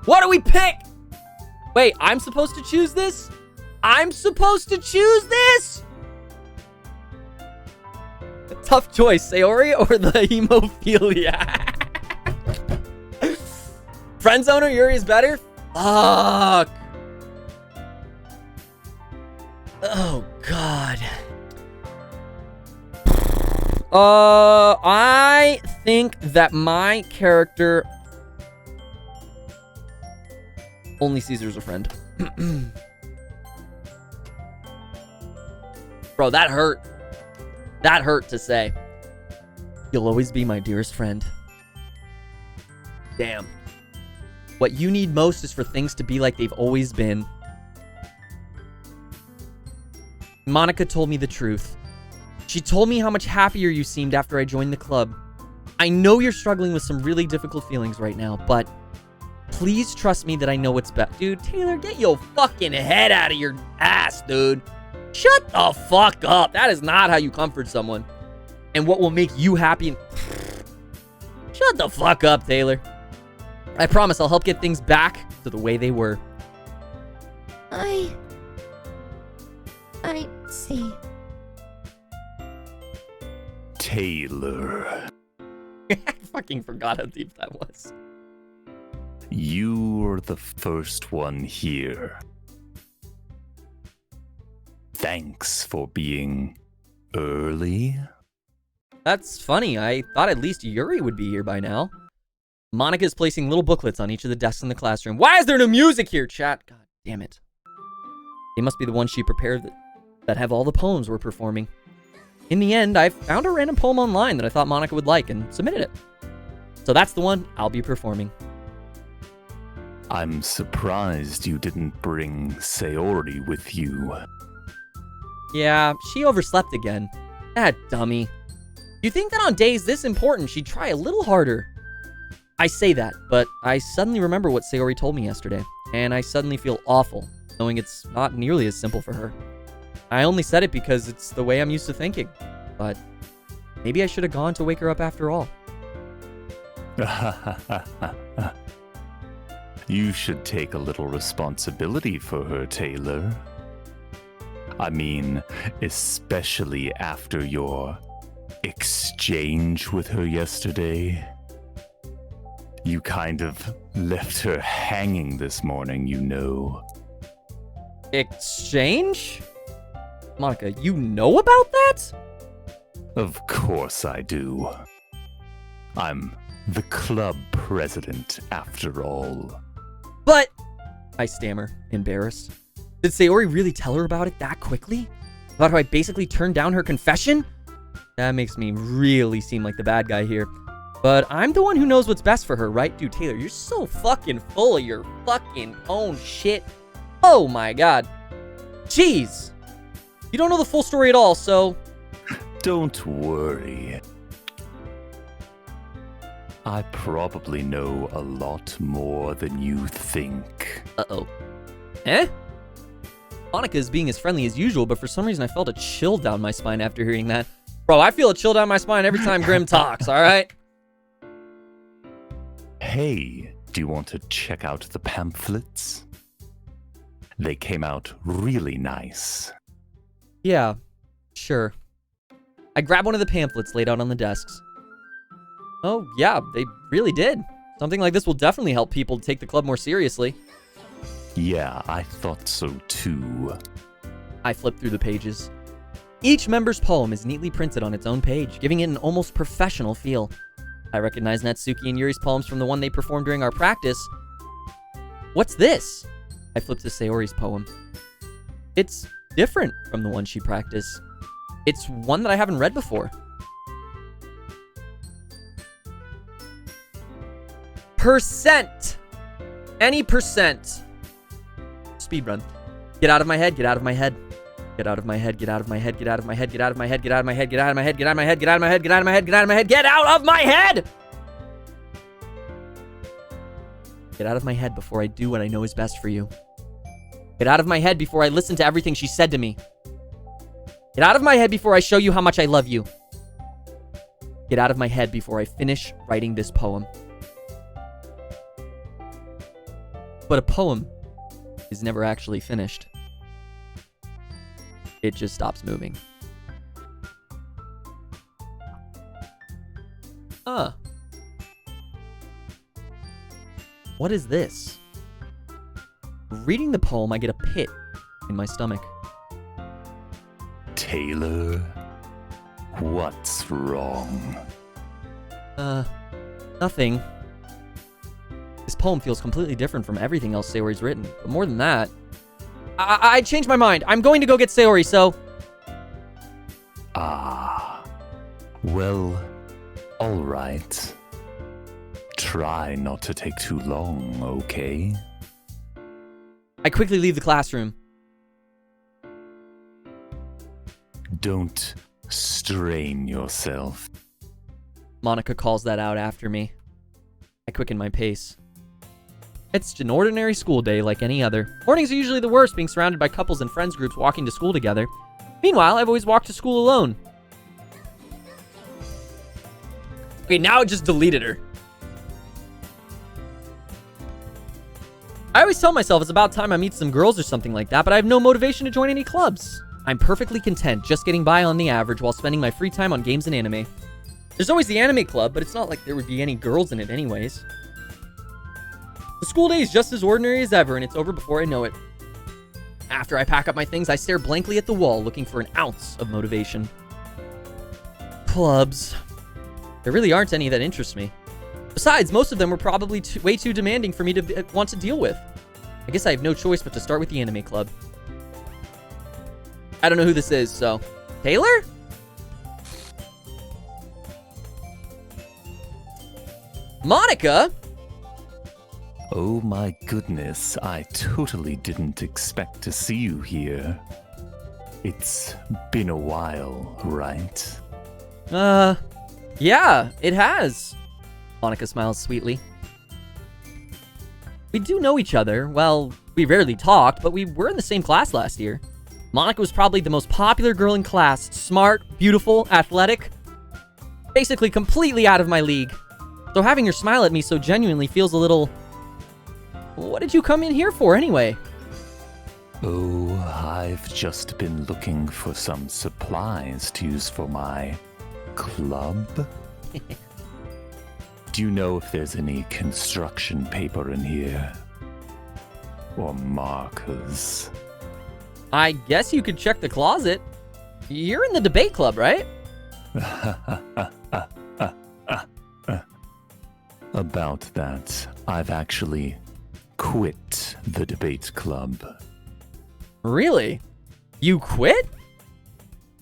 What do we pick? Wait, I'm supposed to choose this? I'm supposed to choose this? A tough choice, Sayori or the hemophilia? Friend zone or Yuri is better? Fuck. Oh, God. I think that my character only Caesar's a friend. Bro, that hurt. That hurt to say. You'll always be my dearest friend. Damn. What you need most is for things to be like they've always been. Monica told me the truth. She told me how much happier you seemed after I joined the club. I know you're struggling with some really difficult feelings right now, but please trust me that I know what's best. Dude, Taylor, get your fucking head out of your ass, dude. Shut the fuck up. That is not how you comfort someone. And what will make you happy. Shut the fuck up, Taylor. I promise I'll help get things back to the way they were. I see. Taylor. I fucking forgot how deep that was. You were the first one here. Thanks for being early. That's funny. I thought at least Yuri would be here by now. Monica is placing little booklets on each of the desks in the classroom. Why is there no music here, chat? God damn it. They must be the ones she prepared that have all the poems we're performing. In the end, I found a random poem online that I thought Monica would like and submitted it. So that's the one I'll be performing. I'm surprised you didn't bring Sayori with you. Yeah, she overslept again. That dummy. You'd think that on days this important, she'd try a little harder. I say that, but I suddenly remember what Sayori told me yesterday, and I suddenly feel awful, knowing it's not nearly as simple for her. I only said it because it's the way I'm used to thinking, but maybe I should have gone to wake her up after all. You should take a little responsibility for her, Taylor. I mean, especially after your exchange with her yesterday. You kind of left her hanging this morning, you know. Exchange? Monica, you know about that? Of course I do. I'm the club president, after all. But, I stammer, embarrassed. Did Sayori really tell her about it that quickly? About how I basically turned down her confession? That makes me really seem like the bad guy here. But I'm the one who knows what's best for her, right? Dude, Taylor, you're so fucking full of your fucking own shit. Oh my god. Jeez. You don't know the full story at all, so... Don't worry. I probably know a lot more than you think. Uh-oh. Eh? Monica is being as friendly as usual, but for some reason I felt a chill down my spine after hearing that. Bro, I feel a chill down my spine every time Grim talks, alright? Hey, do you want to check out the pamphlets? They came out really nice. Yeah, sure. I grabbed one of the pamphlets laid out on the desks. Oh, yeah, they really did. Something like this will definitely help people take the club more seriously. Yeah, I thought so too. I flipped through the pages. Each member's poem is neatly printed on its own page, giving it an almost professional feel. I recognize Natsuki and Yuri's poems from the one they performed during our practice. What's this? I flipped to Sayori's poem. It's different from the one she practiced. It's one that I haven't read before. Percent. Any percent. Speedrun. Get out of my head, get out of my head. Get out of my head, get out of my head, get out of my head, get out of my head, get out of my head, get out of my head, get out of my head, get out of my head, get out of my head, get out of my head, get out of my head! Get out of my head before I do what I know is best for you. Get out of my head before I listen to everything she said to me. Get out of my head before I show you how much I love you. Get out of my head before I finish writing this poem. But a poem is never actually finished. It just stops moving. What is this? Reading the poem, I get a pit in my stomach. Taylor, what's wrong? Nothing. This poem feels completely different from everything else Sayori's written. But more than that, I changed my mind. I'm going to go get Sayori, so... Well, all right. Try not to take too long, okay? I quickly leave the classroom. Don't strain yourself. Monica calls that out after me. I quicken my pace. It's an ordinary school day like any other. Mornings are usually the worst, being surrounded by couples and friends groups walking to school together. Meanwhile, I've always walked to school alone. Okay, now it just deleted her. I always tell myself it's about time I meet some girls or something like that, but I have no motivation to join any clubs. I'm perfectly content just getting by on the average while spending my free time on games and anime. There's always the anime club, but it's not like there would be any girls in it anyways. The school day is just as ordinary as ever, and it's over before I know it. After I pack up my things, I stare blankly at the wall, looking for an ounce of motivation. Clubs. There really aren't any that interest me. Besides, most of them were probably way too demanding for me to want to deal with. I guess I have no choice but to start with the anime club. I don't know who this is, so... Taylor? Monica? Oh my goodness, I totally didn't expect to see you here. It's been a while, right? Yeah, it has. Monica smiles sweetly. We do know each other. Well, we rarely talked, but we were in the same class last year. Monica was probably the most popular girl in class. Smart, beautiful, athletic. Basically completely out of my league. So having her smile at me so genuinely feels a little... What did you come in here for anyway? Oh, I've just been looking for some supplies to use for my club. Do you know if there's any construction paper in here? Or markers? I guess you could check the closet. You're in the debate club, right? About that, I've actually quit the debate club. Really? You quit?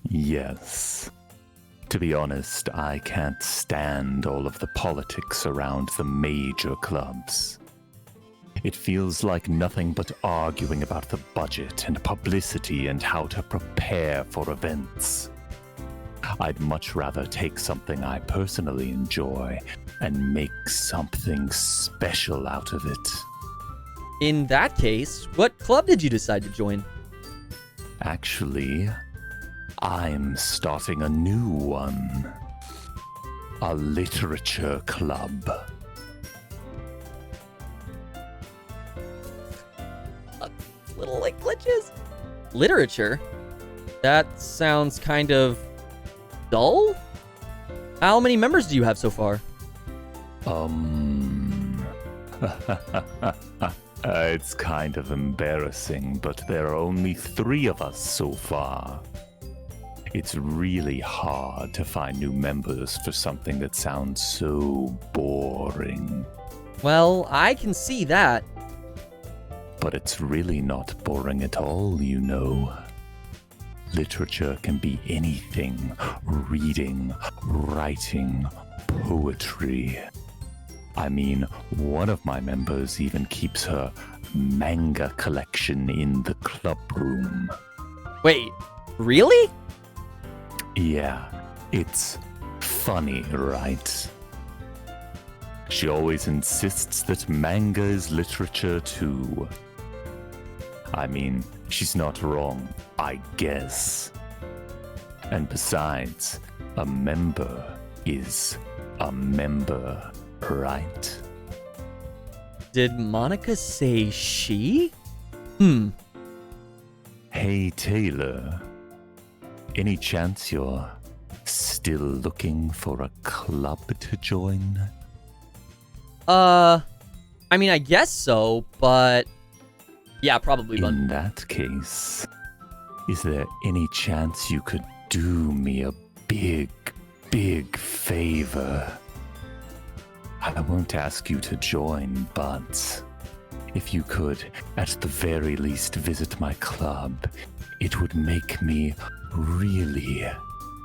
Yes. To be honest, I can't stand all of the politics around the major clubs. It feels like nothing but arguing about the budget and publicity and how to prepare for events. I'd much rather take something I personally enjoy and make something special out of it. In that case, what club did you decide to join? Actually, I'm starting a new one. A literature club. Little, like, glitches? Literature? That sounds kind of... dull? How many members do you have so far? It's kind of embarrassing, but there are only 3 of us so far. It's really hard to find new members for something that sounds so boring. Well, I can see that. But it's really not boring at all, you know. Literature can be anything: reading, writing, poetry. I mean, one of my members even keeps her manga collection in the club room. Wait, really? Yeah, it's funny, right? She always insists that manga is literature too. I mean, she's not wrong, I guess. And besides, a member is a member, right? Did Monica say she? Hey, Taylor. Any chance you're still looking for a club to join? I mean, I guess so, but yeah, probably. But In that case, is there any chance you could do me a big, big favor? I won't ask you to join, but if you could, at the very least, visit my club, it would make me really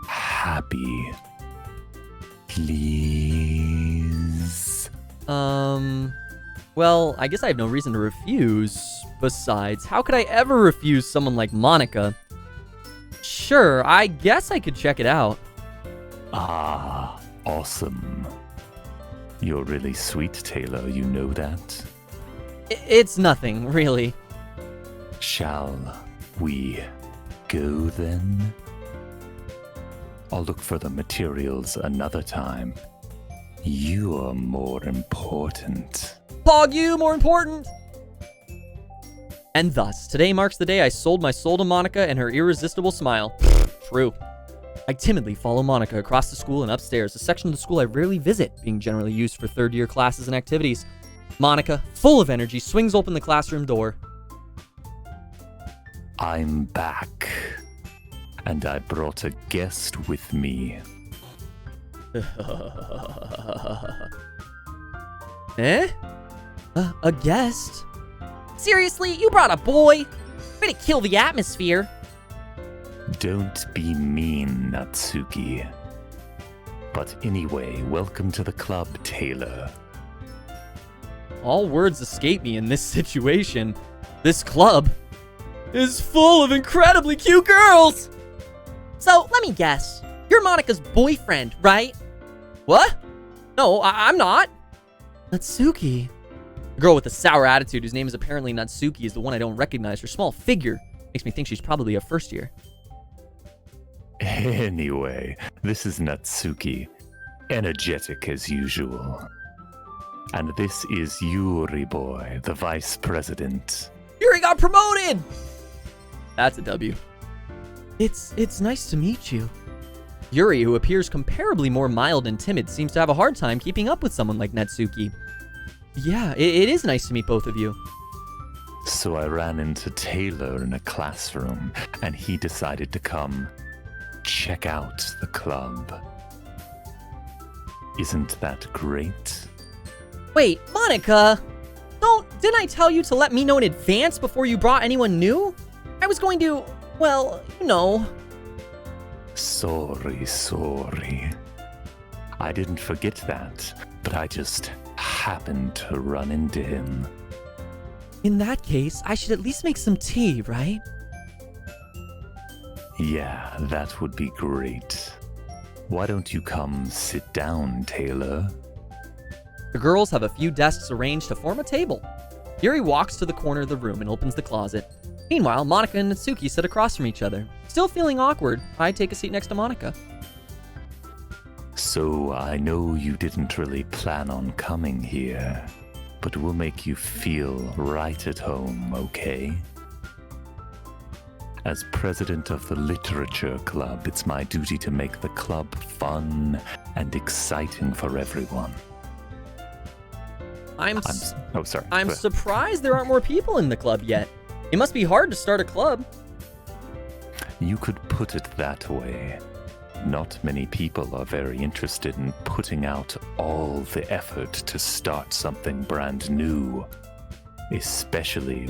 happy. Please? Well, I guess I have no reason to refuse. Besides, how could I ever refuse someone like Monica? Sure, I guess I could check it out. Ah, awesome. You're really sweet, Taylor, you know that? It's nothing, really. Shall we go then? I'll look for the materials another time. You're more important. Pog you, more important! And thus, today marks the day I sold my soul to Monica and her irresistible smile. True. I timidly follow Monica across the school and upstairs, a section of the school I rarely visit, being generally used for third-year classes and activities. Monica, full of energy, swings open the classroom door. I'm back. And I brought a guest with me. Eh? A guest? Seriously, you brought a boy? Way to kill the atmosphere. Don't be mean, Natsuki. But anyway, welcome to the club, Taylor. All words escape me in this situation. This club is full of incredibly cute girls. So, let me guess. You're Monica's boyfriend, right? What? No, I'm not. Natsuki. The girl with the sour attitude, whose name is apparently Natsuki, is the one I don't recognize. Her small figure makes me think she's probably a first year. Anyway, this is Natsuki. Energetic as usual. And this is Yuri Boy, the vice president. Yuri got promoted! That's a W. It's nice to meet you. Yuri, who appears comparably more mild and timid, seems to have a hard time keeping up with someone like Natsuki. Yeah, it is nice to meet both of you. So I ran into Taylor in a classroom, and he decided to come check out the club. Isn't that great? Wait, Monica! Didn't I tell you to let me know in advance before you brought anyone new? I was going to, well, you know. Sorry. I didn't forget that, but I just happened to run into him. In that case, I should at least make some tea, right? Yeah, that would be great. Why don't you come sit down, Taylor? The girls have a few desks arranged to form a table. Yuri walks to the corner of the room and opens the closet. Meanwhile, Monica and Natsuki sit across from each other. Still feeling awkward, I take a seat next to Monica. So, I know you didn't really plan on coming here, but we'll make you feel right at home, okay? As president of the Literature Club, it's my duty to make the club fun and exciting for everyone. I'm surprised there aren't more people in the club yet. It must be hard to start a club. You could put it that way. Not many people are very interested in putting out all the effort to start something brand new. Especially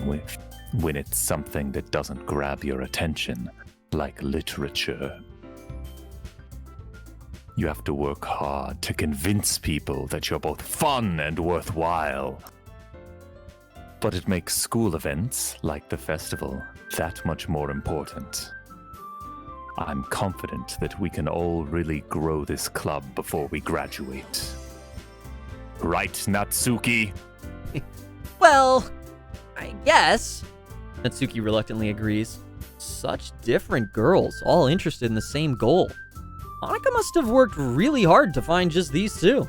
when it's something that doesn't grab your attention, like literature. You have to work hard to convince people that you're both fun and worthwhile. But it makes school events, like the festival, that much more important. I'm confident that we can all really grow this club before we graduate. Right, Natsuki? Well, I guess. Natsuki reluctantly agrees. Such different girls, all interested in the same goal. Monika must have worked really hard to find just these two.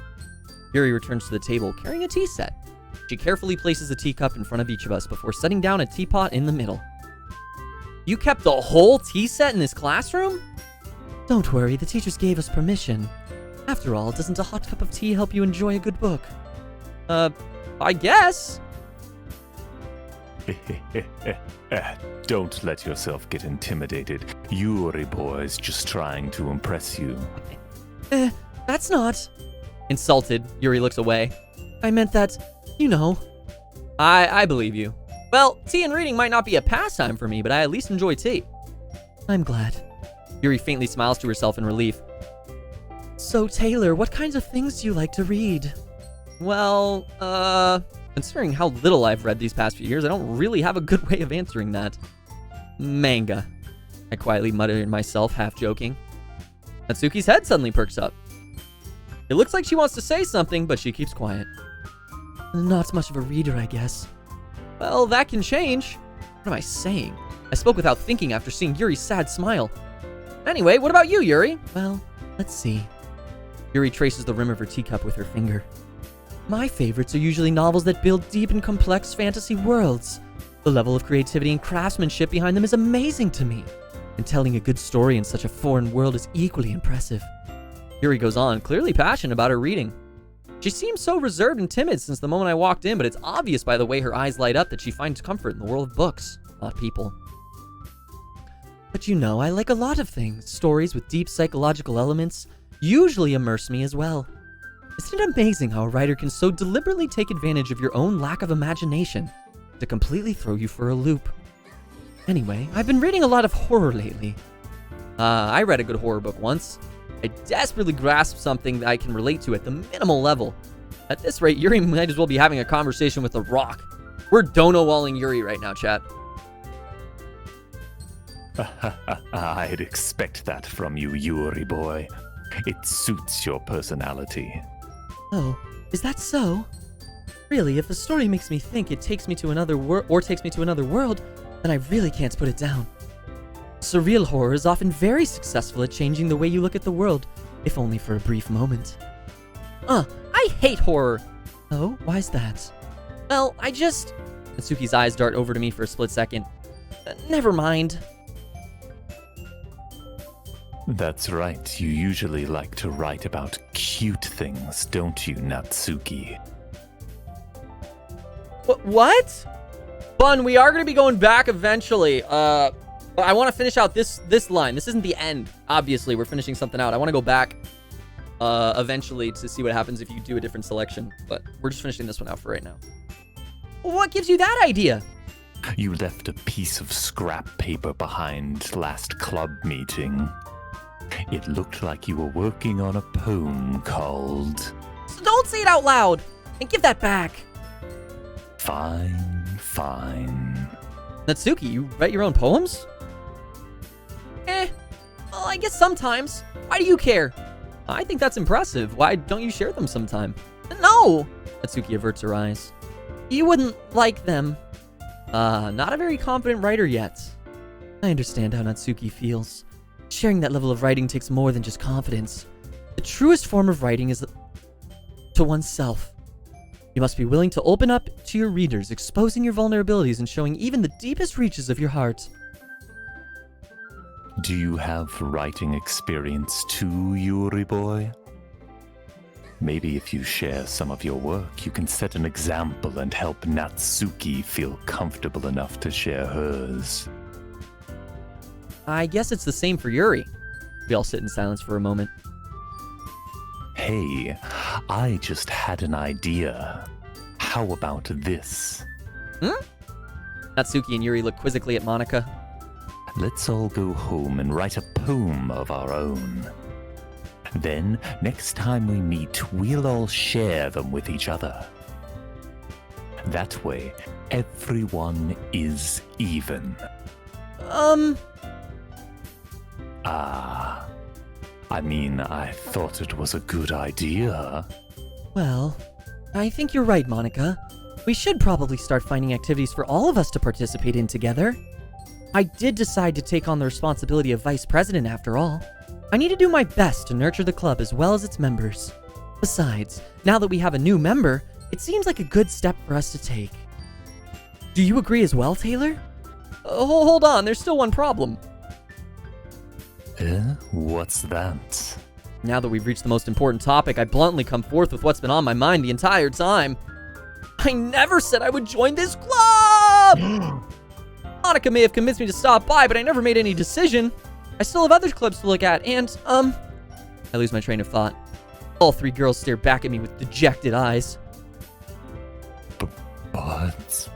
Yuri returns to the table carrying a tea set. She carefully places a teacup in front of each of us before setting down a teapot in the middle. You kept the whole tea set in this classroom? Don't worry, the teachers gave us permission. After all, doesn't a hot cup of tea help you enjoy a good book? I guess. Don't let yourself get intimidated. Yuri boy's just trying to impress you. That's not. Insulted, Yuri looks away. I meant that, you know. I believe you. Well, tea and reading might not be a pastime for me, but I at least enjoy tea. I'm glad. Yuri faintly smiles to herself in relief. So, Taylor, what kinds of things do you like to read? Well, considering how little I've read these past few years, I don't really have a good way of answering that. Manga. I quietly mutter to myself, half joking. Natsuki's head suddenly perks up. It looks like she wants to say something, but she keeps quiet. Not much of a reader, I guess. Well, that can change. What am I saying? I spoke without thinking after seeing Yuri's sad smile. Anyway, what about you, Yuri? Well, let's see. Yuri traces the rim of her teacup with her finger. My favorites are usually novels that build deep and complex fantasy worlds. The level of creativity and craftsmanship behind them is amazing to me. And telling a good story in such a foreign world is equally impressive. Yuri goes on, clearly passionate about her reading. She seems so reserved and timid since the moment I walked in, but it's obvious by the way her eyes light up that she finds comfort in the world of books, not people. But you know, I like a lot of things. Stories with deep psychological elements usually immerse me as well. Isn't it amazing how a writer can so deliberately take advantage of your own lack of imagination to completely throw you for a loop? Anyway, I've been reading a lot of horror lately. I read a good horror book once. I desperately grasped something that I can relate to at the minimal level. At this rate, Yuri might as well be having a conversation with a rock. We're dono-walling Yuri right now, chat. I'd expect that from you, Yuri boy. It suits your personality. Oh, is that so? Really, if a story makes me think it takes me to another world, then I really can't put it down. Surreal horror is often very successful at changing the way you look at the world, if only for a brief moment. I hate horror. Oh, why's that? Well, Natsuki's eyes dart over to me for a split second. Never mind. That's right, you usually like to write about cute things, don't you, Natsuki? What? Bun, we are going to be going back eventually. But I want to finish out this line. This isn't the end. Obviously, we're finishing something out. I want to go back eventually to see what happens if you do a different selection. But we're just finishing this one out for right now. What gives you that idea? You left a piece of scrap paper behind last club meeting. It looked like you were working on a poem called... So don't say it out loud! And give that back! Fine. Natsuki, you write your own poems? Well, I guess sometimes. Why do you care? I think that's impressive. Why don't you share them sometime? No! Natsuki averts her eyes. You wouldn't like them. Not a very confident writer yet. I understand how Natsuki feels. Sharing that level of writing takes more than just confidence. The truest form of writing is to oneself. You must be willing to open up to your readers, exposing your vulnerabilities and showing even the deepest reaches of your heart. Do you have writing experience too, Yuri boy? Maybe if you share some of your work, you can set an example and help Natsuki feel comfortable enough to share hers. I guess it's the same for Yuri. We all sit in silence for a moment. Hey, I just had an idea. How about this? Natsuki and Yuri look quizzically at Monica. Let's all go home and write a poem of our own. Then, next time we meet, we'll all share them with each other. That way, everyone is even. I thought it was a good idea. Well, I think you're right, Monica. We should probably start finding activities for all of us to participate in together. I did decide to take on the responsibility of vice president after all. I need to do my best to nurture the club as well as its members. Besides, now that we have a new member, it seems like a good step for us to take. Do you agree as well, Taylor? Hold on, there's still one problem. What's that? Now that we've reached the most important topic, I bluntly come forth with what's been on my mind the entire time. I never said I would join this club! Monica may have convinced me to stop by, but I never made any decision. I still have other clubs to look at, and, I lose my train of thought. All three girls stare back at me with dejected eyes. But...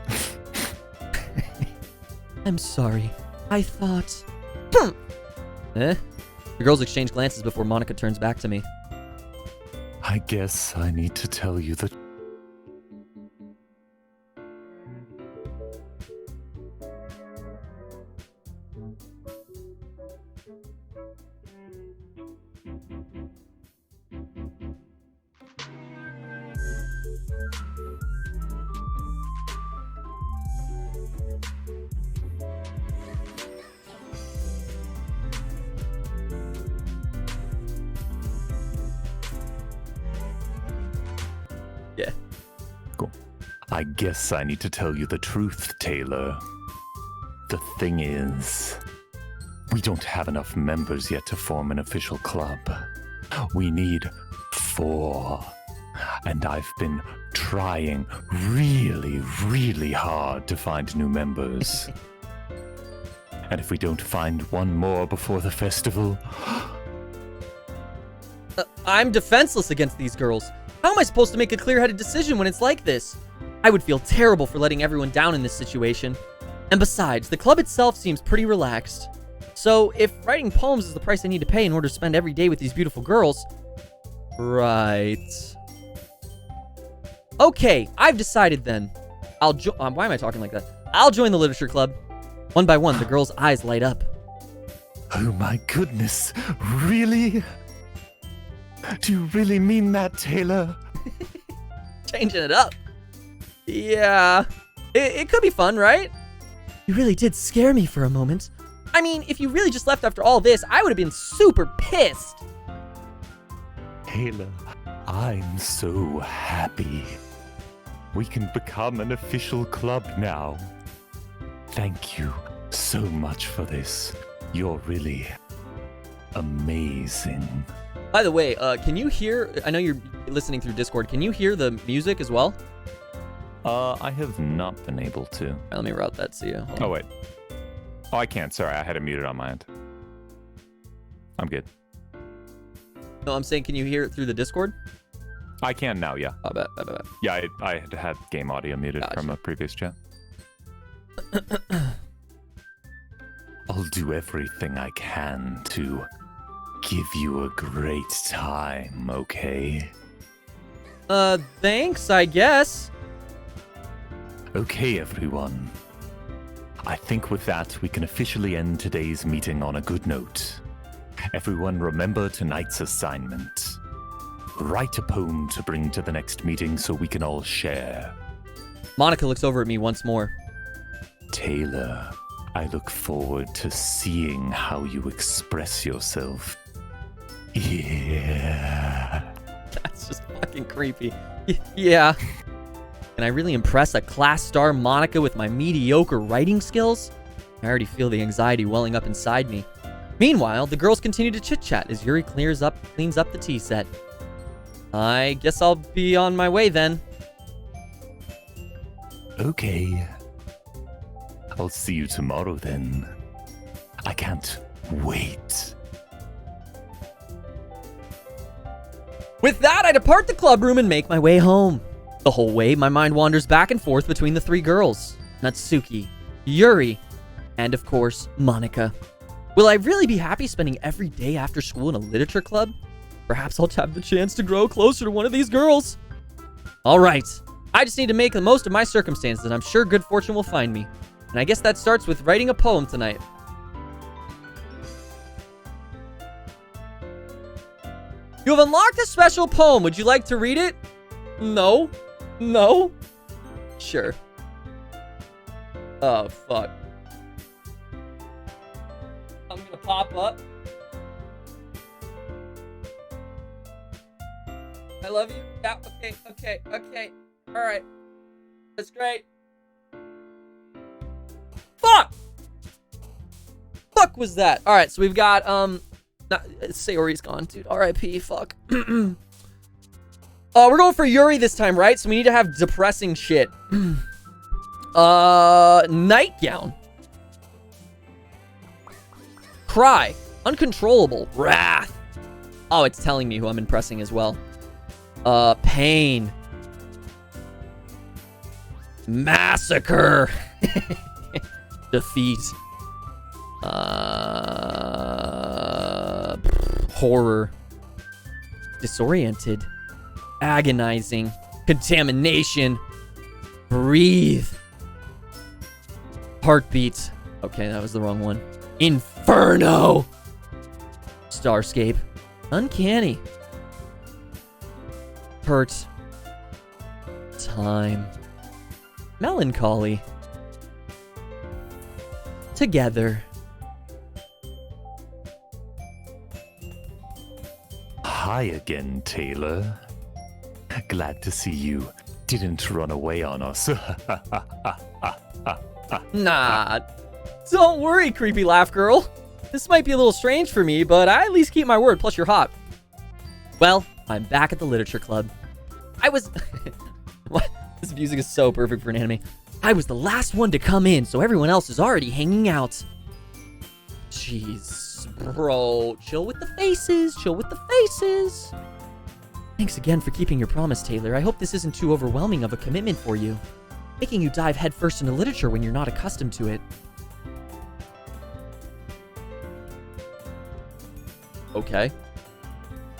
I'm sorry. I thought... The girls exchange glances before Monica turns back to me. I guess I need to tell you the... Yeah. Cool. I guess I need to tell you the truth, Taylor. The thing is, we don't have enough members yet to form an official club. We need 4. And I've been trying really, really hard to find new members. And if we don't find one more before the festival... I'm defenseless against these girls. How am I supposed to make a clear-headed decision when it's like this? I would feel terrible for letting everyone down in this situation. And besides, the club itself seems pretty relaxed. So, if writing poems is the price I need to pay in order to spend every day with these beautiful girls... Right. Okay, I've decided then. Why am I talking like that? I'll join the literature club. One by one, the girls' eyes light up. Oh my goodness, really? Do you really mean that, Taylor? Changing it up. Yeah. It could be fun, right? You really did scare me for a moment. I mean, if you really just left after all this, I would have been super pissed. Taylor, I'm so happy. We can become an official club now. Thank you so much for this. You're really amazing. By the way, can you hear... I know you're listening through Discord. Can you hear the music as well? I have not been able to. Right, let me route that to you. Hold on. Oh, wait. Oh, I can't. Sorry, I had it muted on my end. I'm good. No, I'm saying, can you hear it through the Discord? I can now, yeah. I bet. Yeah, I had game audio muted Gotcha. from a previous chat. I'll do everything I can to give you a great time, okay? Thanks, I guess. Okay, everyone. I think with that, we can officially end today's meeting on a good note. Everyone remember tonight's assignment. Write a poem to bring to the next meeting so we can all share. Monica looks over at me once more. Taylor, I look forward to seeing how you express yourself. Yeah. That's just fucking creepy. Yeah. Can I really impress a class star Monica with my mediocre writing skills? I already feel the anxiety welling up inside me. Meanwhile, the girls continue to chit-chat as Yuri cleans up the tea set. I guess I'll be on my way then. Okay. I'll see you tomorrow then. I can't wait. With that, I depart the club room and make my way home. The whole way, my mind wanders back and forth between the three girls. Natsuki, Yuri, and of course, Monika. Will I really be happy spending every day after school in a literature club? Perhaps I'll have the chance to grow closer to one of these girls. All right, I just need to make the most of my circumstances, and I'm sure good fortune will find me. And I guess that starts with writing a poem tonight. You have unlocked a special poem. Would you like to read it? No. No? Sure. Oh, fuck. I'm gonna pop up. I love you. Yeah, okay. Alright. That's great. Fuck! Fuck was that? Alright, so we've got, Sayori's gone, dude. R.I.P. Fuck. We're going for Yuri this time, right? So we need to have depressing shit. Nightgown. Cry. Uncontrollable. Wrath. Oh, it's telling me who I'm impressing as well. Pain. Massacre. Defeat. Horror. Disoriented. Agonizing. Contamination. Breathe. Heartbeat. Okay, that was the wrong one. Inferno. Starscape. Uncanny. Hurt. Time. Melancholy. Together. Hi again, Taylor. Glad to see you didn't run away on us. Nah. Don't worry, creepy laugh girl. This might be a little strange for me, but I at least keep my word, plus you're hot. Well, I'm back at the literature club. I was... What? This music is so perfect for an anime. I was the last one to come in, so everyone else is already hanging out. Jeez, bro. Chill with the faces. Chill with the faces. Thanks again for keeping your promise, Taylor. I hope this isn't too overwhelming of a commitment for you. Making you dive headfirst into literature when you're not accustomed to it. Okay.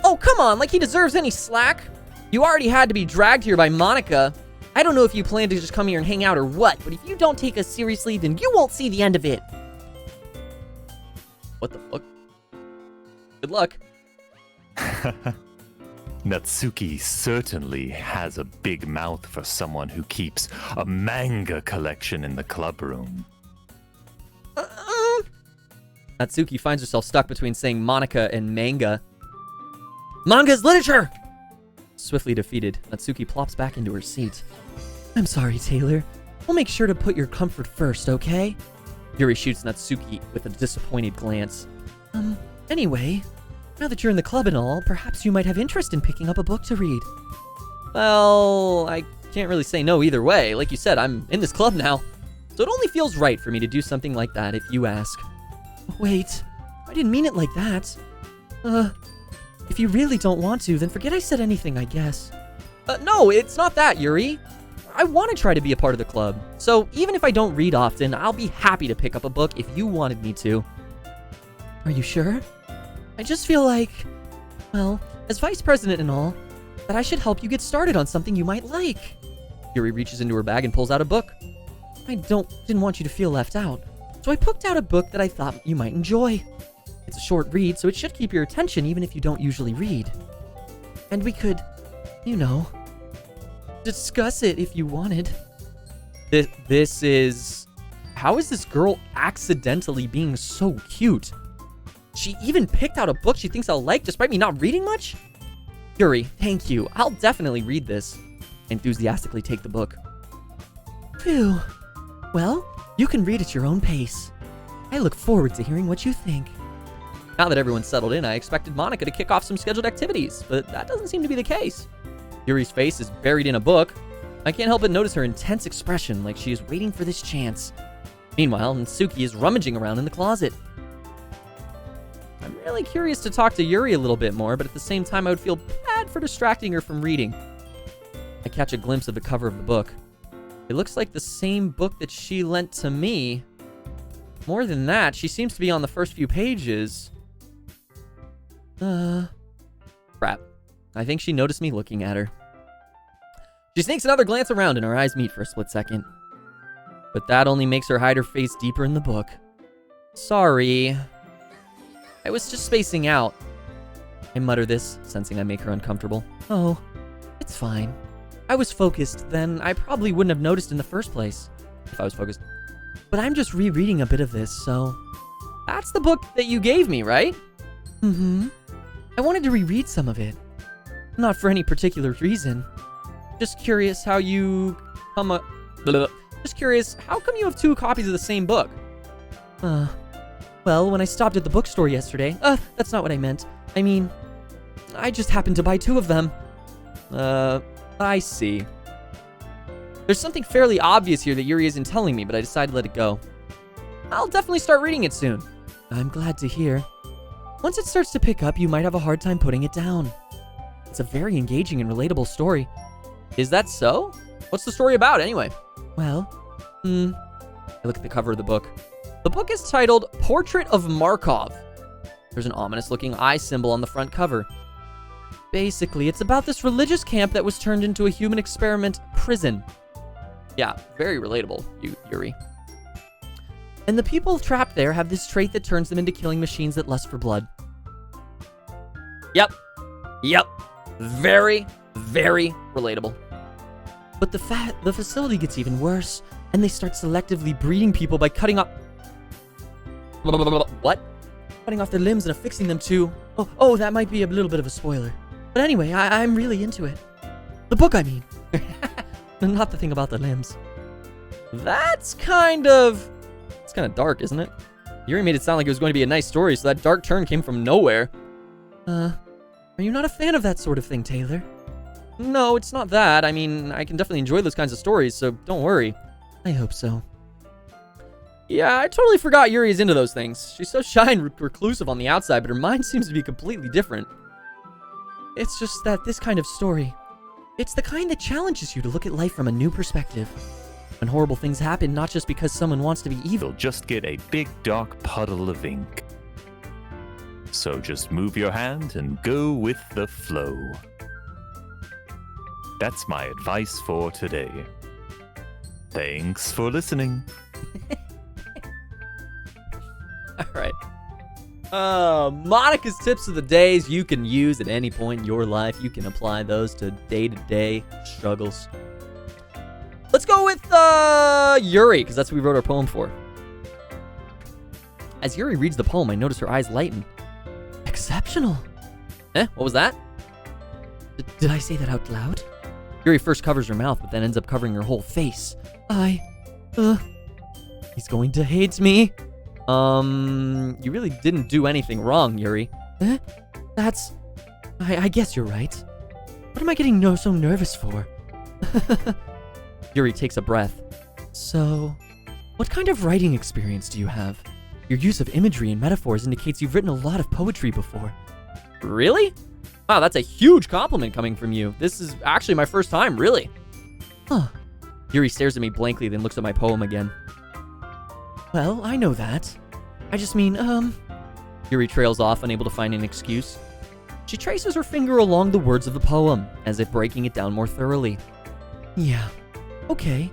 Oh, come on, like he deserves any slack. You already had to be dragged here by Monika. I don't know if you plan to just come here and hang out or what, but if you don't take us seriously, then you won't see the end of it. What the fuck? Good luck. Natsuki certainly has a big mouth for someone who keeps a manga collection in the club room. Natsuki finds herself stuck between saying Monika and manga. Manga's literature! Swiftly defeated, Natsuki plops back into her seat. I'm sorry, Taylor. We'll make sure to put your comfort first, okay? Yuri shoots Natsuki with a disappointed glance. Anyway, now that you're in the club and all, perhaps you might have interest in picking up a book to read. Well, I can't really say no either way. Like you said, I'm in this club now. So it only feels right for me to do something like that if you ask. Wait, I didn't mean it like that. If you really don't want to, then forget I said anything, I guess. No, it's not that, Yuri. I want to try to be a part of the club. So even if I don't read often, I'll be happy to pick up a book if you wanted me to. Are you sure? I just feel like, well, as vice president and all, that I should help you get started on something you might like. Yuri reaches into her bag and pulls out a book. I didn't want you to feel left out, so I picked out a book that I thought you might enjoy. It's a short read, so it should keep your attention even if you don't usually read. And we could, you know, discuss it if you wanted. This is... How is this girl accidentally being so cute? She even picked out a book she thinks I'll like despite me not reading much? Yuri, thank you. I'll definitely read this. Enthusiastically take the book. Phew. Well, you can read at your own pace. I look forward to hearing what you think. Now that everyone's settled in, I expected Monika to kick off some scheduled activities, but that doesn't seem to be the case. Yuri's face is buried in a book. I can't help but notice her intense expression, like she is waiting for this chance. Meanwhile, Natsuki is rummaging around in the closet. I'm really curious to talk to Yuri a little bit more, but at the same time I would feel bad for distracting her from reading. I catch a glimpse of the cover of the book. It looks like the same book that she lent to me. More than that, she seems to be on the first few pages. Crap. I think she noticed me looking at her. She sneaks another glance around and our eyes meet for a split second. But that only makes her hide her face deeper in the book. Sorry. I was just spacing out. I mutter this, sensing I make her uncomfortable. Oh, it's fine. I was focused, then I probably wouldn't have noticed in the first place. If I was focused. But I'm just rereading a bit of this, so... That's the book that you gave me, right? Mm-hmm. I wanted to reread some of it. Not for any particular reason. Just curious how you come up... Just curious, how come you have 2 copies of the same book? Well, when I stopped at the bookstore yesterday... that's not what I meant. I mean, I just happened to buy 2 of them. I see. There's something fairly obvious here that Yuri isn't telling me, but I decided to let it go. I'll definitely start reading it soon. I'm glad to hear. Once it starts to pick up, you might have a hard time putting it down. It's a very engaging and relatable story. Is that so? What's the story about, anyway? Well, I look at the cover of the book. The book is titled Portrait of Markov. There's an ominous-looking eye symbol on the front cover. basically, it's about this religious camp that was turned into a human experiment prison. Yeah, very relatable, Yuri. And the people trapped there have this trait that turns them into killing machines that lust for blood. Yep. Very, very relatable. But the facility gets even worse, and they start selectively breeding people by cutting off... What? Cutting off their limbs and affixing them to... Oh, that might be a little bit of a spoiler. But anyway, I'm really into it. The book, I mean. Not the thing about the limbs. It's kind of dark, isn't it? Yuri made it sound like it was going to be a nice story, so that dark turn came from nowhere. Are you not a fan of that sort of thing, Taylor? No, it's not that. I mean, I can definitely enjoy those kinds of stories, so don't worry. I hope so. Yeah, I totally forgot Yuri is into those things. She's so shy and reclusive on the outside, but her mind seems to be completely different. It's just that this kind of story, it's the kind that challenges you to look at life from a new perspective. When horrible things happen, not just because someone wants to be evil. You'll just get a big dark puddle of ink. So just move your hand and go with the flow. That's my advice for today. Thanks for listening. Alright. Monica's tips of the days you can use at any point in your life. You can apply those to day-to-day struggles. Let's go with Yuri, because that's what we wrote our poem for. As Yuri reads the poem, I notice her eyes lighten. Exceptional. What was that? Did I say that out loud? Yuri first covers her mouth, but then ends up covering her whole face. He's going to hate me. You really didn't do anything wrong, Yuri. I guess you're right. What am I getting so nervous for? Yuri takes a breath. So, what kind of writing experience do you have? Your use of imagery and metaphors indicates you've written a lot of poetry before. Really? Wow, that's a huge compliment coming from you. This is actually my first time, really. Huh. Yuri stares at me blankly, then looks at my poem again. Well, I know that. I just mean, Yuri trails off, unable to find an excuse. She traces her finger along the words of the poem, as if breaking it down more thoroughly. Yeah, okay.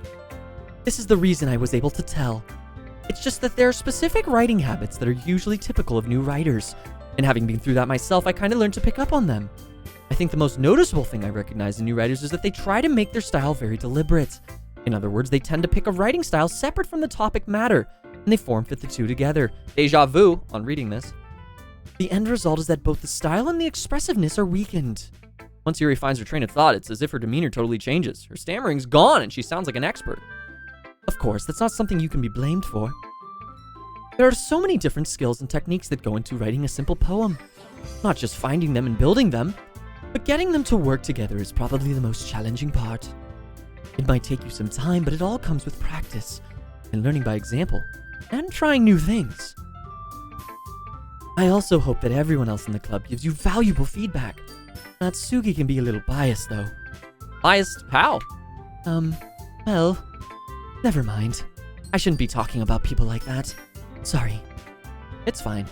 This is the reason I was able to tell. It's just that there are specific writing habits that are usually typical of new writers, and having been through that myself, I kind of learned to pick up on them. I think the most noticeable thing I recognize in new writers is that they try to make their style very deliberate. In other words, they tend to pick a writing style separate from the topic matter, and they form-fit the two together. Deja vu on reading this. The end result is that both the style and the expressiveness are weakened. Once Yuri finds her train of thought, it's as if her demeanor totally changes. Her stammering's gone, and she sounds like an expert. Of course, that's not something you can be blamed for. There are so many different skills and techniques that go into writing a simple poem. Not just finding them and building them, but getting them to work together is probably the most challenging part. It might take you some time, but it all comes with practice, and learning by example, and trying new things. I also hope that everyone else in the club gives you valuable feedback. Natsuki can be a little biased, though. Biased? How? Well, never mind. I shouldn't be talking about people like that. Sorry. It's fine.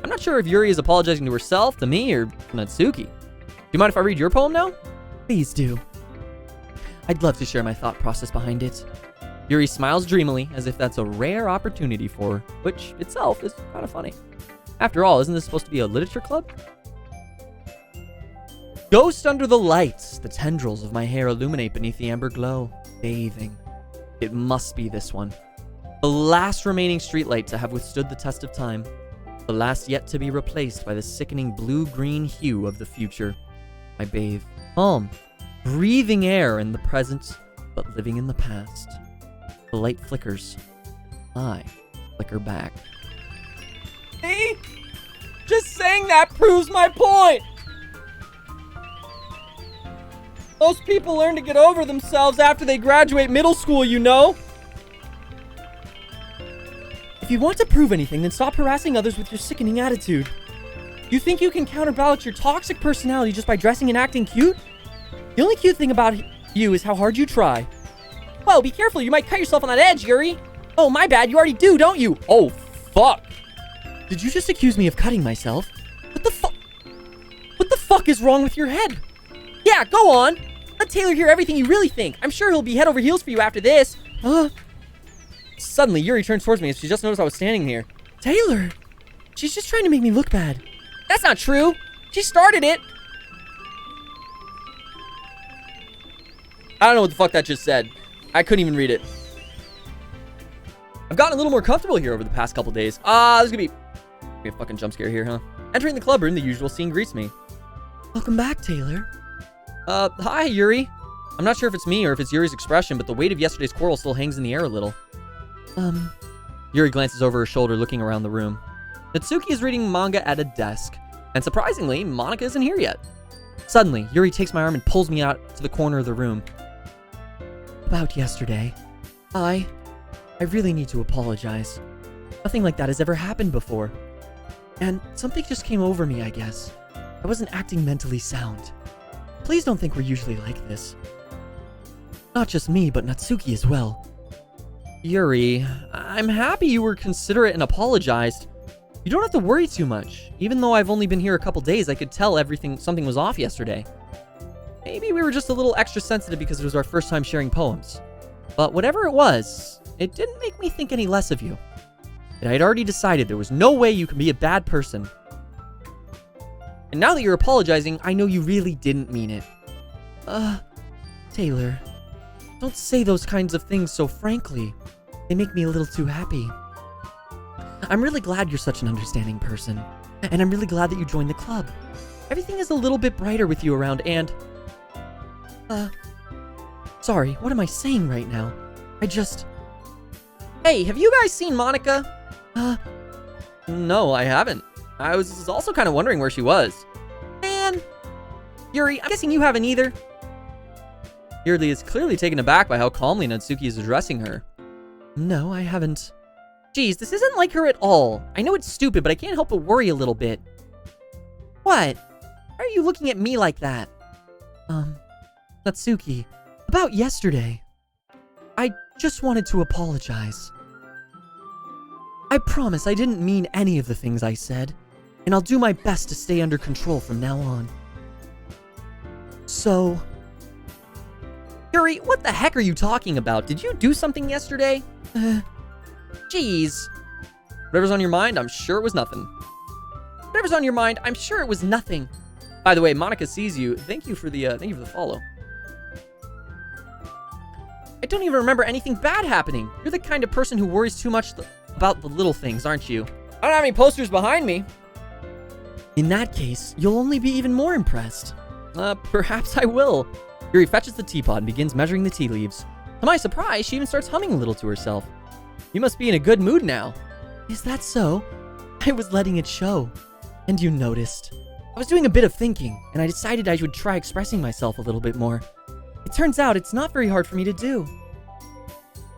I'm not sure if Yuri is apologizing to herself, to me, or Natsuki. Do you mind if I read your poem now? Please do. I'd love to share my thought process behind it. Yuri smiles dreamily, as if that's a rare opportunity for her, which itself is kind of funny. After all, isn't this supposed to be a literature club? Ghost under the lights. The tendrils of my hair illuminate beneath the amber glow. Bathing. It must be this one. The last remaining streetlight to have withstood the test of time. The last yet to be replaced by the sickening blue-green hue of the future. I bathe. Calm. Breathing air in the present, but living in the past. The light flickers. I flicker back. See? Just saying that proves my point! Most people learn to get over themselves after they graduate middle school, you know? If you want to prove anything, then stop harassing others with your sickening attitude. You think you can counterbalance your toxic personality just by dressing and acting cute? The only cute thing about you is how hard you try. Whoa, be careful, you might cut yourself on that edge, Yuri. Oh, my bad, you already do, don't you? Oh, fuck. Did you just accuse me of cutting myself? What the fuck is wrong with your head? Yeah, go on. Let Taylor hear everything you really think. I'm sure he'll be head over heels for you after this. Suddenly, Yuri turns towards me as she just noticed I was standing here. Taylor! She's just trying to make me look bad. That's not true. She started it. I don't know what the fuck that just said. I couldn't even read it. I've gotten a little more comfortable here over the past couple days. This is gonna be a fucking jump scare here, huh? Entering the club room, the usual scene greets me. Welcome back, Taylor. Hi, Yuri. I'm not sure if it's me or if it's Yuri's expression, but the weight of yesterday's quarrel still hangs in the air a little. Yuri glances over her shoulder, looking around the room. Natsuki is reading manga at a desk, and surprisingly, Monika isn't here yet. Suddenly, Yuri takes my arm and pulls me out to the corner of the room. About yesterday, I really need to apologize. Nothing like that has ever happened before. And something just came over me, I guess. I wasn't acting mentally sound. Please don't think we're usually like this. Not just me, but Natsuki as well. Yuri, I'm happy you were considerate and apologized. You don't have to worry too much. Even though I've only been here a couple days, I could tell something was off yesterday. Maybe we were just a little extra sensitive because it was our first time sharing poems. But whatever it was, it didn't make me think any less of you. And I'd already decided there was no way you could be a bad person. And now that you're apologizing, I know you really didn't mean it. Taylor, don't say those kinds of things so frankly. They make me a little too happy. I'm really glad you're such an understanding person. And I'm really glad that you joined the club. Everything is a little bit brighter with you around and... Sorry, what am I saying right now? Hey, have you guys seen Monika? No, I haven't. I was also kind of wondering where she was. Man! Yuri, I'm guessing you haven't either. Yuri is clearly taken aback by how calmly Natsuki is addressing her. No, I haven't. Geez, this isn't like her at all. I know it's stupid, but I can't help but worry a little bit. What? Why are you looking at me like that? Natsuki, about yesterday. I just wanted to apologize. I promise I didn't mean any of the things I said, and I'll do my best to stay under control from now on. So... Yuri, what the heck are you talking about? Did you do something yesterday? Jeez. Whatever's on your mind, I'm sure it was nothing. Whatever's on your mind, I'm sure it was nothing. By the way, Monika sees you. Thank you for the follow. I don't even remember anything bad happening. You're the kind of person who worries too much about the little things, aren't you? I don't have any posters behind me. In that case, you'll only be even more impressed. Perhaps I will. Yuri fetches the teapot and begins measuring the tea leaves. To my surprise, she even starts humming a little to herself. You must be in a good mood now. Is that so? I was letting it show. And you noticed. I was doing a bit of thinking, and I decided I would try expressing myself a little bit more. It turns out it's not very hard for me to do.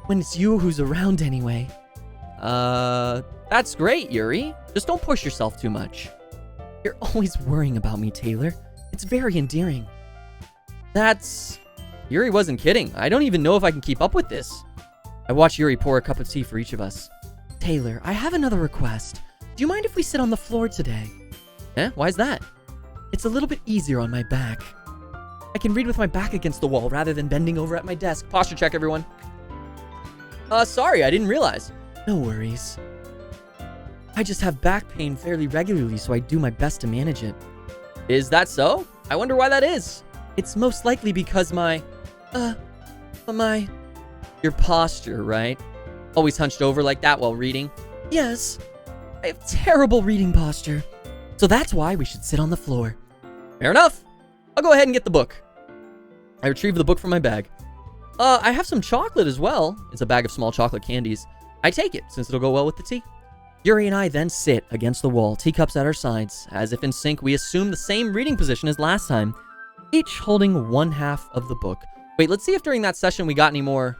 When it's you who's around anyway. That's great, Yuri. Just don't push yourself too much. You're always worrying about me, Taylor. It's very endearing. That's Yuri wasn't kidding. I don't even know if I can keep up with this. I watch Yuri pour a cup of tea for each of us. Taylor, I have another request. Do you mind if we sit on the floor today? Eh? Why's that? It's a little bit easier on my back. I can read with my back against the wall rather than bending over at my desk. Posture check, everyone. Sorry, I didn't realize. No worries. I just have back pain fairly regularly, so I do my best to manage it. Is that so? I wonder why that is. It's most likely because your posture, right? Always hunched over like that while reading? Yes. I have terrible reading posture. So that's why we should sit on the floor. Fair enough. I'll go ahead and get the book. I retrieve the book from my bag. I have some chocolate as well. It's a bag of small chocolate candies. I take it, since it'll go well with the tea. Yuri and I then sit against the wall, teacups at our sides. As if in sync, we assume the same reading position as last time, each holding one half of the book. Wait, let's see if during that session we got any more.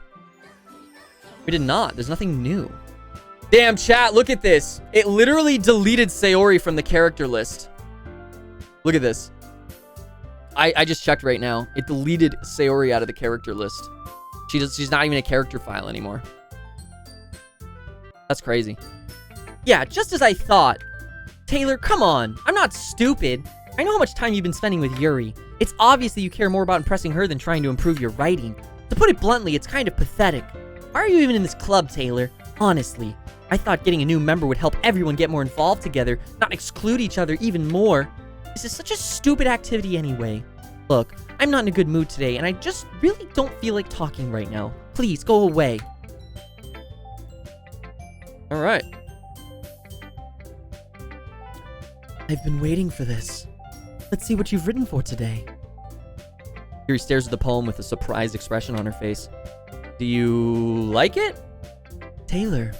We did not. There's nothing new. Damn, chat, look at this. It literally deleted Sayori from the character list. Look at this. I just checked right now. It deleted Sayori out of the character list. She's not even a character file anymore. That's crazy. Yeah, just as I thought. Taylor, come on. I'm not stupid. I know how much time you've been spending with Yuri. It's obvious that you care more about impressing her than trying to improve your writing. To put it bluntly, it's kind of pathetic. Why are you even in this club, Taylor? Honestly, I thought getting a new member would help everyone get more involved together, not exclude each other even more. This is such a stupid activity anyway. Look, I'm not in a good mood today, and I just really don't feel like talking right now. Please, go away. Alright. I've been waiting for this. Let's see what you've written for today. Yuri stares at the poem with a surprised expression on her face. Do you like it? Taylor,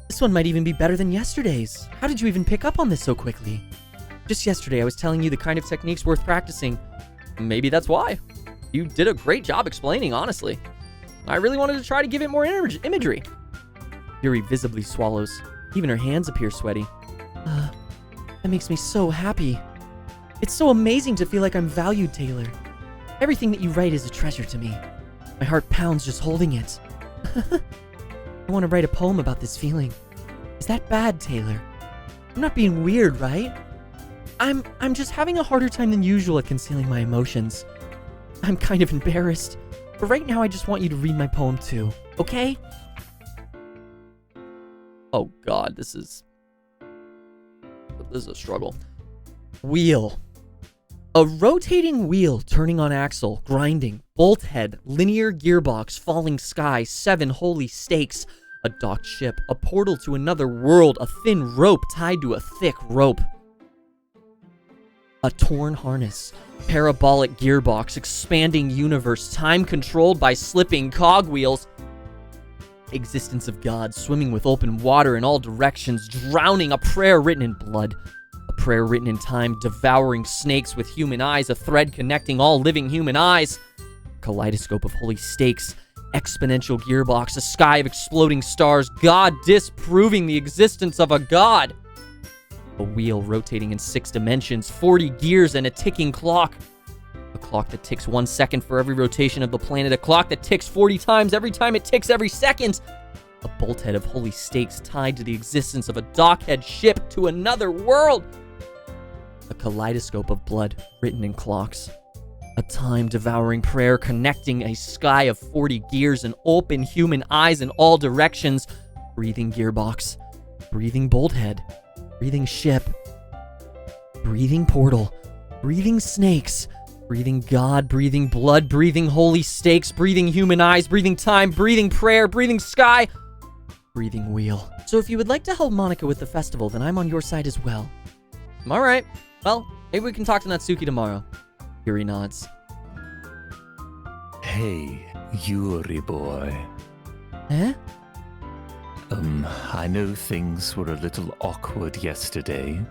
this one might even be better than yesterday's. How did you even pick up on this so quickly? Just yesterday, I was telling you the kind of techniques worth practicing. Maybe that's why. You did a great job explaining, honestly. I really wanted to try to give it more imagery. Yuri visibly swallows. Even her hands appear sweaty. That makes me so happy. It's so amazing to feel like I'm valued, Taylor. Everything that you write is a treasure to me. My heart pounds just holding it. I want to write a poem about this feeling. Is that bad, Taylor? I'm not being weird, right? I'm just having a harder time than usual at concealing my emotions. I'm kind of embarrassed, but right now I just want you to read my poem too, okay? Oh god, this is a struggle. Wheel. A rotating wheel turning on axle, grinding, bolt head, linear gearbox, falling sky, 7 holy stakes, a docked ship, a portal to another world, a thin rope tied to a thick rope. A torn harness, parabolic gearbox, expanding universe, time controlled by slipping cogwheels. Existence of God, swimming with open water in all directions, drowning, a prayer written in blood. A prayer written in time, devouring snakes with human eyes, a thread connecting all living human eyes. Kaleidoscope of holy stakes, exponential gearbox, a sky of exploding stars, God disproving the existence of a God. A wheel rotating in 6 dimensions, 40 gears and a ticking clock. A clock that ticks 1 second for every rotation of the planet, a clock that ticks 40 times every time it ticks every second. A bolthead of holy stakes tied to the existence of a dockhead ship to another world. A kaleidoscope of blood written in clocks. A time-devouring prayer connecting a sky of 40 gears and open human eyes in all directions. Breathing gearbox. Breathing bolthead. Breathing ship. Breathing portal. Breathing snakes. Breathing God. Breathing blood. Breathing holy stakes. Breathing human eyes. Breathing time. Breathing prayer. Breathing sky. Breathing wheel. So if you would like to help Monica with the festival, then I'm on your side as well. Alright. Well, maybe we can talk to Natsuki tomorrow. Yuri nods. Hey, Yuri boy. Eh? I know things were a little awkward yesterday,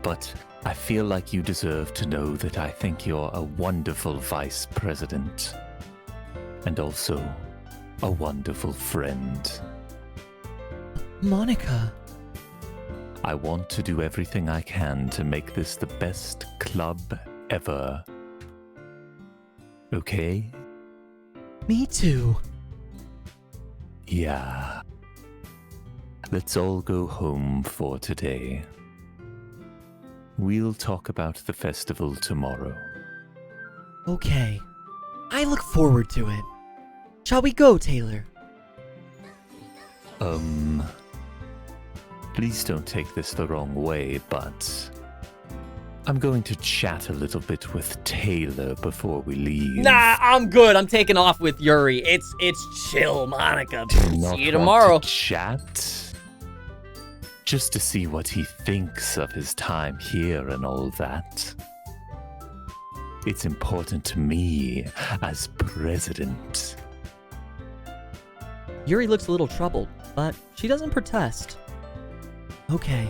but I feel like you deserve to know that I think you're a wonderful vice president. And also, a wonderful friend. Monica. I want to do everything I can to make this the best club ever. Okay? Me too. Yeah. Let's all go home for today. We'll talk about the festival tomorrow. Okay. I look forward to it. Shall we go, Taylor? Please don't take this the wrong way, but I'm going to chat a little bit with Taylor before we leave. Nah, I'm good. I'm taking off with Yuri. It's chill, Monica. Do you not See you want tomorrow. to chat? Just to see what he thinks of his time here and all that. It's important to me as president. Yuri looks a little troubled, but she doesn't protest. Okay.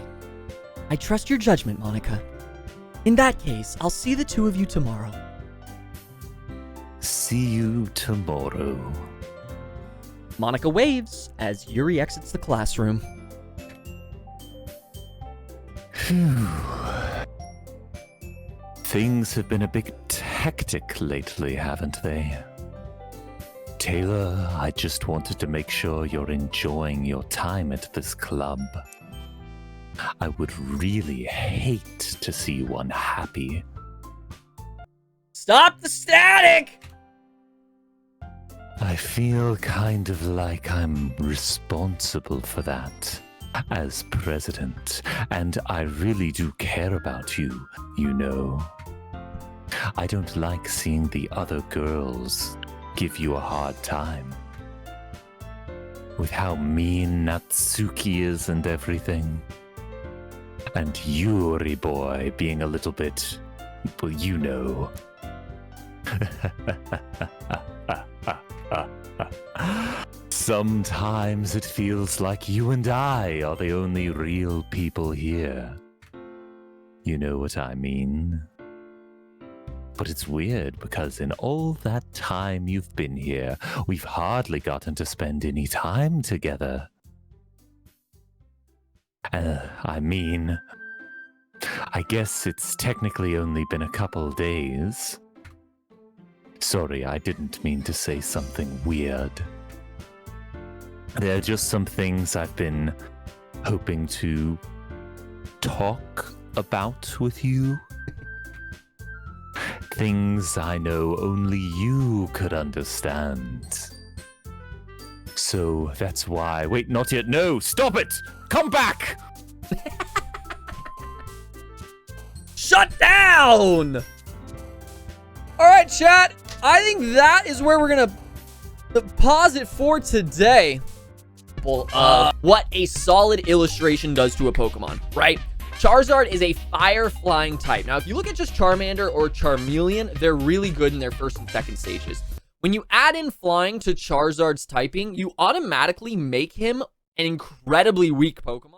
I trust your judgment, Monica. In that case, I'll see the two of you tomorrow. See you tomorrow. Monica waves as Yuri exits the classroom. Phew. Things have been a bit hectic lately, haven't they? Taylor, I just wanted to make sure you're enjoying your time at this club. I would really hate to see you unhappy. Stop the static! I feel kind of like I'm responsible for that as president, and I really do care about you, you know. I don't like seeing the other girls give you a hard time. With how mean Natsuki is and everything. And Yuri boy being a little bit, well, you know. Sometimes it feels like you and I are the only real people here. You know what I mean? But it's weird because in all that time you've been here, we've hardly gotten to spend any time together. I guess it's technically only been a couple days. Sorry, I didn't mean to say something weird. There are just some things I've been hoping to talk about with you. Things I know only you could understand. So that's why... Wait, not yet. No, stop it! Come back! Shut down! Alright, chat. I think that is where we're gonna pause it for today. What a solid illustration does to a Pokemon, right? Charizard is a fire-flying type. Now, if you look at just Charmander or Charmeleon, they're really good in their first and second stages. When you add in flying to Charizard's typing, you automatically make him an incredibly weak Pokemon.